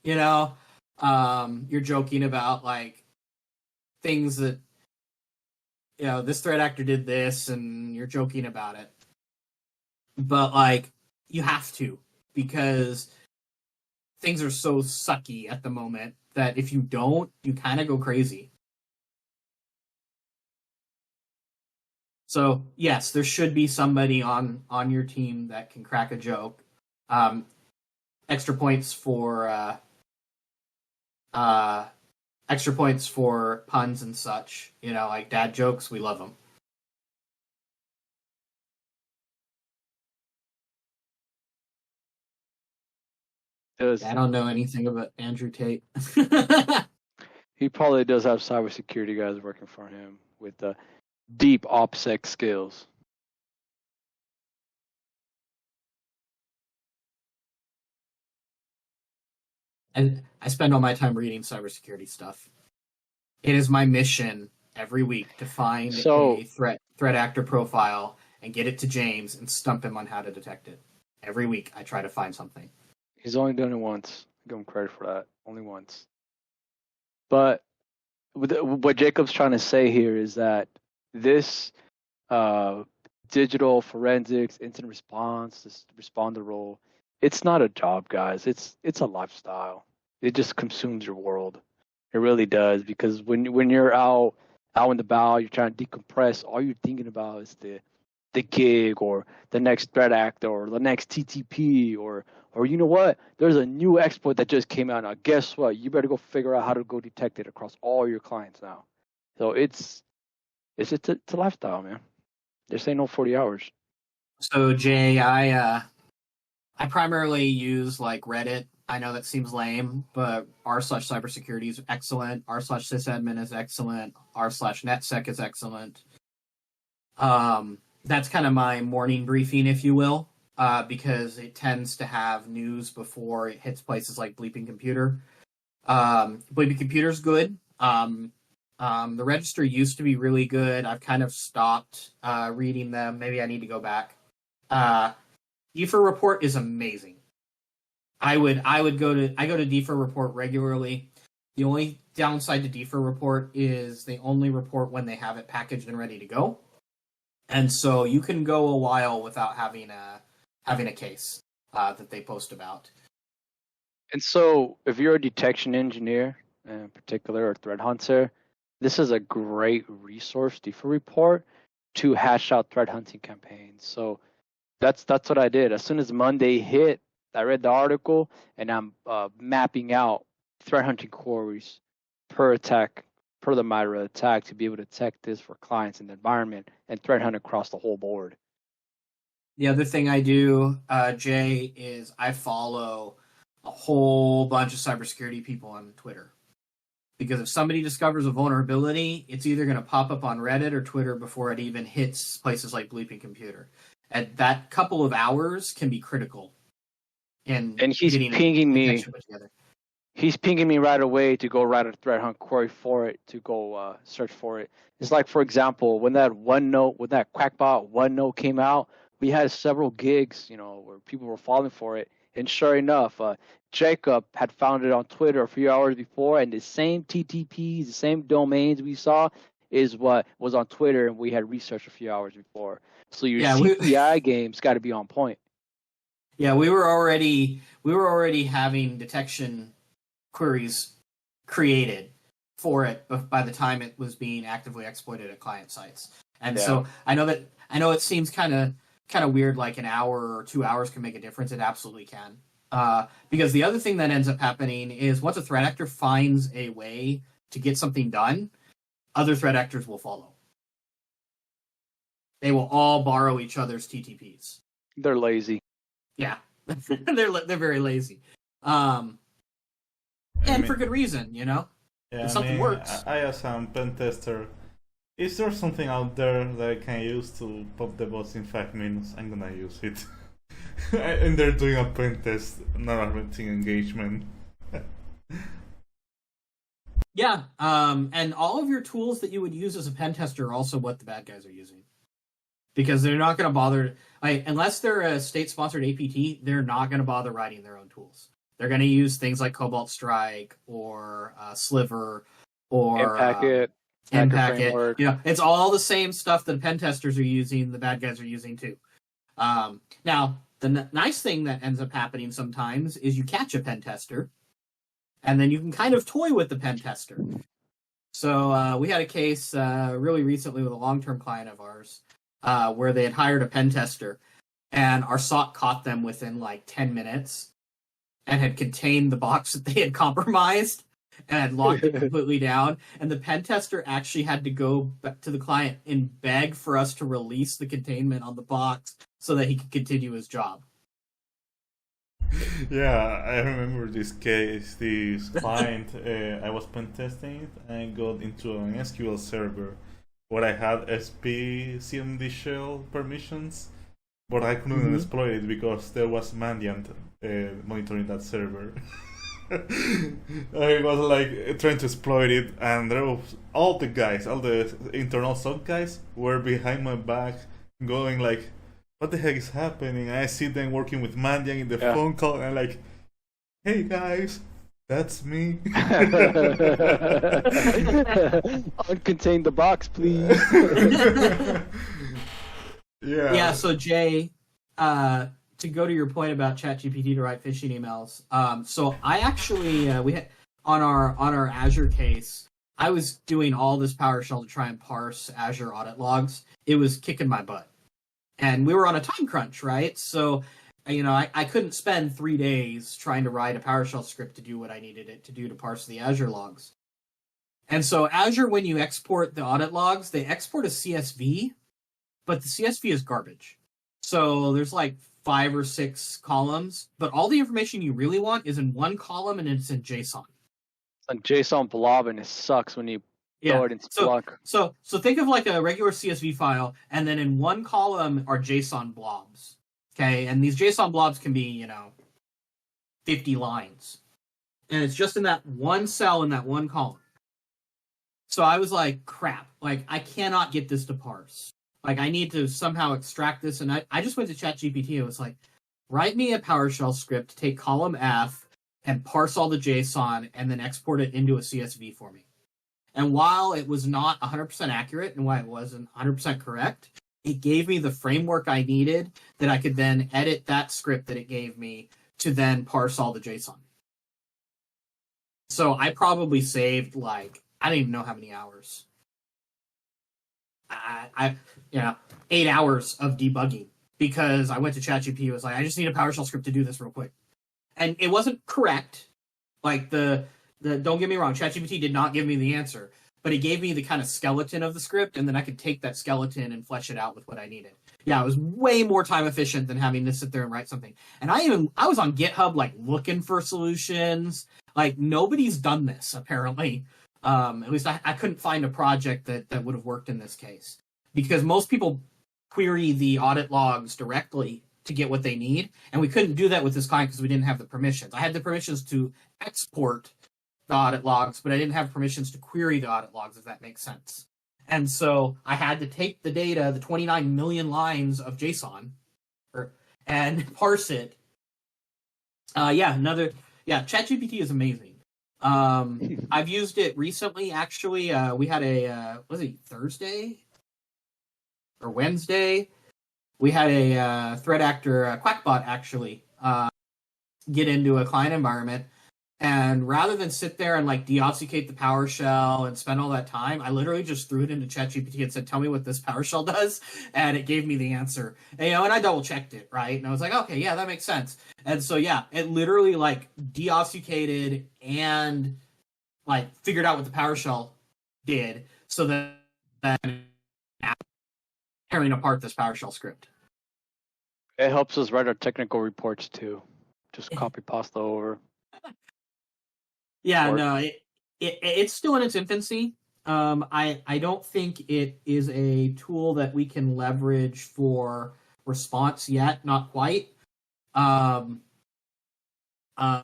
you're joking about like things that this threat actor did this, and you're joking about it. but like you have to, because things are so sucky at the moment that if you don't, you kind of go crazy. So yes, there should be somebody on your team that can crack a joke. Extra points for puns and such. Like dad jokes, we love them. I don't know anything about Andrew Tate. He probably does have cybersecurity guys working for him with deep OPSEC skills. And I spend all my time reading cybersecurity stuff. It is my mission every week to find a threat actor profile and get it to James and stump him on how to detect it. Every week I try to find something. He's only done it once. Give him credit for that. Only once. But what Jacob's trying to say here is that this digital forensics, incident response, this responder role, it's not a job, guys. It's a lifestyle. It just consumes your world. It really does, because when you're out and about, you're trying to decompress. All you're thinking about is the gig or the next threat actor or the next TTP or you know what? There's a new exploit that just came out now. Guess what? You better go figure out how to go detect it across all your clients now. So it's a lifestyle, man. This ain't no 40 hours. So Jay, I primarily use like Reddit. I know that seems lame, but r/cybersecurity is excellent. r/sysadmin is excellent. r/netsec is excellent. That's kind of my morning briefing, if you will, because it tends to have news before it hits places like Bleeping Computer. Bleeping Computer's good. The Register used to be really good. I've kind of stopped reading them. Maybe I need to go back. DFIR Report is amazing. I go to DFIR Report regularly. The only downside to DFIR Report is they only report when they have it packaged and ready to go, and so you can go a while without having a case that they post about. And so, if you're a detection engineer in particular or threat hunter, this is a great resource, DFIR Report, to hash out threat hunting campaigns. So that's what I did. As soon as Monday hit, I read the article, and I'm mapping out threat hunting queries per attack, per the MITRE attack, to be able to detect this for clients in the environment and threat hunt across the whole board. The other thing I do, Jay, is I follow a whole bunch of cybersecurity people on Twitter. Because if somebody discovers a vulnerability, it's either going to pop up on Reddit or Twitter before it even hits places like Bleeping Computer. And that couple of hours can be critical. And he's pinging me. He's pinging me right away to go write a threat hunt query for it, to go search for it. It's like, for example, when that Quackbot OneNote came out, we had several gigs, where people were falling for it. And sure enough, Jacob had found it on Twitter a few hours before, and the same TTPs, the same domains we saw is what was on Twitter, and we had researched a few hours before. So your CPI game's got to be on point. Yeah, we were already having detection queries created for it by the time it was being actively exploited at client sites. And so I know it seems kind of weird, like an hour or 2 hours can make a difference. It absolutely can. Because the other thing that ends up happening is once a threat actor finds a way to get something done, other threat actors will follow. They will all borrow each other's TTPs. They're lazy. Yeah, they're very lazy, and for good reason, Yeah, if something works. I as a pen tester, is there something out there that I can use to pop the bots in 5 minutes? I'm gonna use it. And they're doing a pen test, not a renting engagement. Yeah, and all of your tools that you would use as a pen tester are also what the bad guys are using. Because they're not going to bother, unless they're a state-sponsored APT, they're not going to bother writing their own tools. They're going to use things like Cobalt Strike or Sliver or Impacket. It's all the same stuff that pen testers are using. The bad guys are using too. Now, the nice thing that ends up happening sometimes is you catch a pen tester, and then you can kind of toy with the pen tester. So we had a case really recently with a long-term client of ours where they had hired a pen tester, and our SOC caught them within like 10 minutes and had contained the box that they had compromised and had locked it completely down. And the pen tester actually had to go back to the client and beg for us to release the containment on the box so that he could continue his job. Yeah, I remember this case. This client, I was pen testing it and got into an SQL server where I had SP CMD shell permissions, but I couldn't exploit it because there was Mandiant monitoring that server. I was like trying to exploit it, and there was all the internal SOC guys were behind my back, going like, "What the heck is happening?" And I see them working with Mandiant in the phone call, and I'm like, "Hey guys, that's me." Uncontain the box, please. Yeah. Yeah. So Jay, to go to your point about ChatGPT to write phishing emails. So I actually we had on our Azure case, I was doing all this PowerShell to try and parse Azure audit logs. It was kicking my butt, and we were on a time crunch, right? So I couldn't spend 3 days trying to write a PowerShell script to do what I needed it to do to parse the Azure logs. And so Azure, when you export the audit logs, they export a CSV, but the CSV is garbage. So there's like 5 or 6 columns, but all the information you really want is in one column, and it's in JSON. It's a JSON blob, and it sucks when you throw it in Splunk. So think of like a regular CSV file, and then in one column are JSON blobs. Okay, and these JSON blobs can be 50 lines, and it's just in that one cell in that one column. So I was like, crap, like I cannot get this to parse. Like I need to somehow extract this, and I just went to ChatGPT and was like, write me a PowerShell script to take column F and parse all the JSON and then export it into a CSV for me. And while it was not 100% accurate and while it wasn't 100% correct, it gave me the framework I needed that I could then edit that script that it gave me to then parse all the JSON. So I probably saved like, I don't even know how many hours. 8 hours of debugging because I went to ChatGPT and was like, I just need a PowerShell script to do this real quick. And it wasn't correct. Like the don't get me wrong, ChatGPT did not give me the answer, but it gave me the kind of skeleton of the script, and then I could take that skeleton and flesh it out with what I needed. Yeah, it was way more time efficient than having to sit there and write something. And I was on GitHub like looking for solutions. Like nobody's done this apparently. At least I couldn't find a project that would have worked in this case, because most people query the audit logs directly to get what they need, and we couldn't do that with this client because we didn't have the permissions. I had the permissions to export the audit logs, but I didn't have permissions to query the audit logs, if that makes sense. And so I had to take the data, the 29 million lines of JSON, and parse it. ChatGPT is amazing. I've used it recently, actually. We had a, was it Thursday or Wednesday? We had a threat actor, Quackbot, actually, get into a client environment. And rather than sit there and like deobfuscate the PowerShell and spend all that time, I literally just threw it into ChatGPT and said, tell me what this PowerShell does. And it gave me the answer. And I double checked it, right? And I was like, okay, yeah, that makes sense. And so, yeah, it literally like deobfuscated and like figured out what the PowerShell did so that tearing apart this PowerShell script. It helps us write our technical reports too. Just copy pasta over. Yeah, no, it's still in its infancy. I don't think it is a tool that we can leverage for response yet, not quite. I had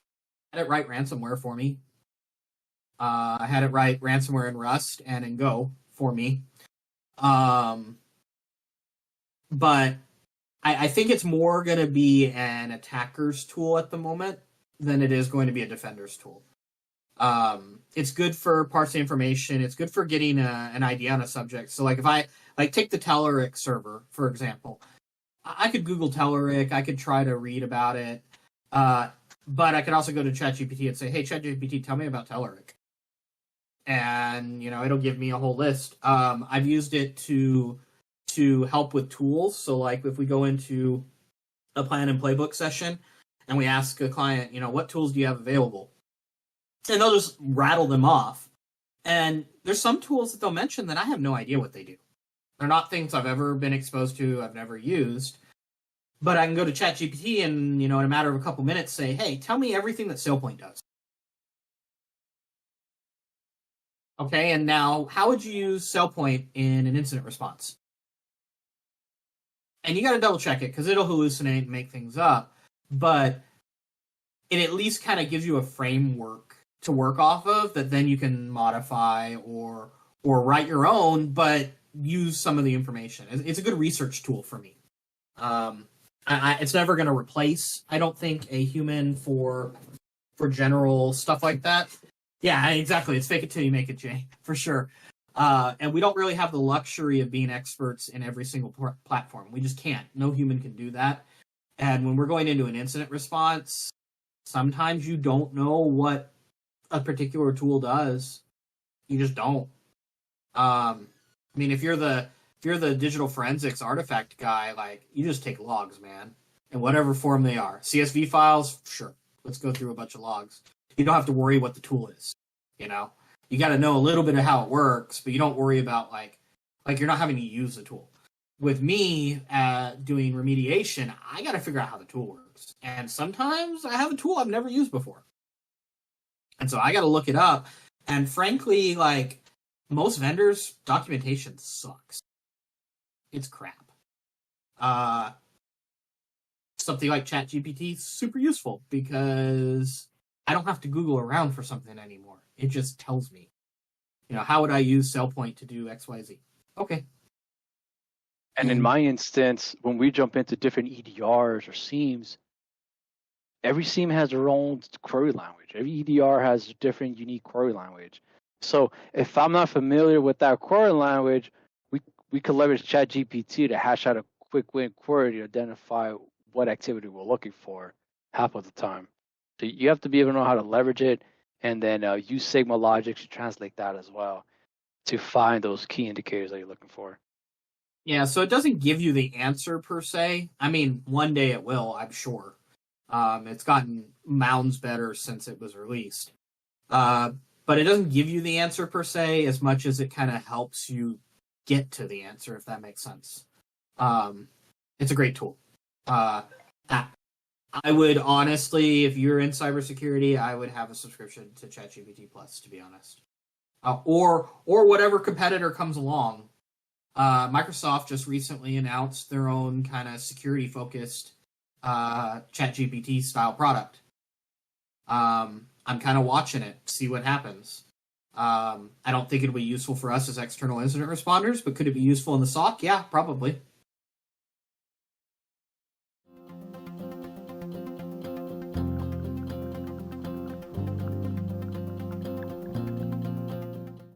it write ransomware for me. I had it write ransomware in Rust and in Go for me. But I think it's more going to be an attacker's tool at the moment than it is going to be a defender's tool. It's good for parsing information. It's good for getting an idea on a subject. So like if I like take the Telerik server, for example, I could Google Telerik. I could try to read about it. But I could also go to ChatGPT and say, hey, ChatGPT, tell me about Telerik. And, it'll give me a whole list. I've used it to help with tools. So, like, if we go into a plan and playbook session and we ask a client, what tools do you have available? And they'll just rattle them off. And there's some tools that they'll mention that I have no idea what they do. They're not things I've ever been exposed to, I've never used. But I can go to ChatGPT and, in a matter of a couple minutes say, hey, tell me everything that SailPoint does. Okay, and now how would you use SailPoint in an incident response? And you got to double check it because it'll hallucinate and make things up. But it at least kind of gives you a framework to work off of that then you can modify or write your own, but use some of the information. It's a good research tool for me. It's never going to replace, I don't think, a human for general stuff like that. Yeah, exactly. It's fake it till you make it, Jay, for sure. And we don't really have the luxury of being experts in every single platform. We just can't. No human can do that. And when we're going into an incident response, sometimes you don't know what a particular tool does. You just don't. If you're the digital forensics artifact guy, like, you just take logs, man, in whatever form they are. CSV files, sure. Let's go through a bunch of logs. You don't have to worry what the tool is. You got to know a little bit of how it works, but you don't worry about like you're not having to use the tool. With me doing remediation, I got to figure out how the tool works, and sometimes I have a tool I've never used before, and so I got to look it up. And frankly, like, most vendors, documentation sucks. It's crap. Something like ChatGPT is super useful because I don't have to Google around for something anymore. It just tells me, how would I use SailPoint to do XYZ? Okay. And in my instance, when we jump into different EDRs or SIEMs, every SIEM has their own query language. Every EDR has a different unique query language. So if I'm not familiar with that query language, we could leverage ChatGPT to hash out a quick win query to identify what activity we're looking for half of the time. So you have to be able to know how to leverage it, and then use Sigma logic to translate that as well to find those key indicators that you're looking for. Yeah, so it doesn't give you the answer per se. One day it will, I'm sure. It's gotten mounds better since it was released. But it doesn't give you the answer per se as much as it kind of helps you get to the answer, if that makes sense. It's a great tool. I would honestly, if you're in cybersecurity, I would have a subscription to ChatGPT Plus, to be honest. Or whatever competitor comes along. Microsoft just recently announced their own kind of security-focused ChatGPT style product. I'm kind of watching it, see what happens. I don't think it'll be useful for us as external incident responders, but could it be useful in the SOC? Yeah, probably.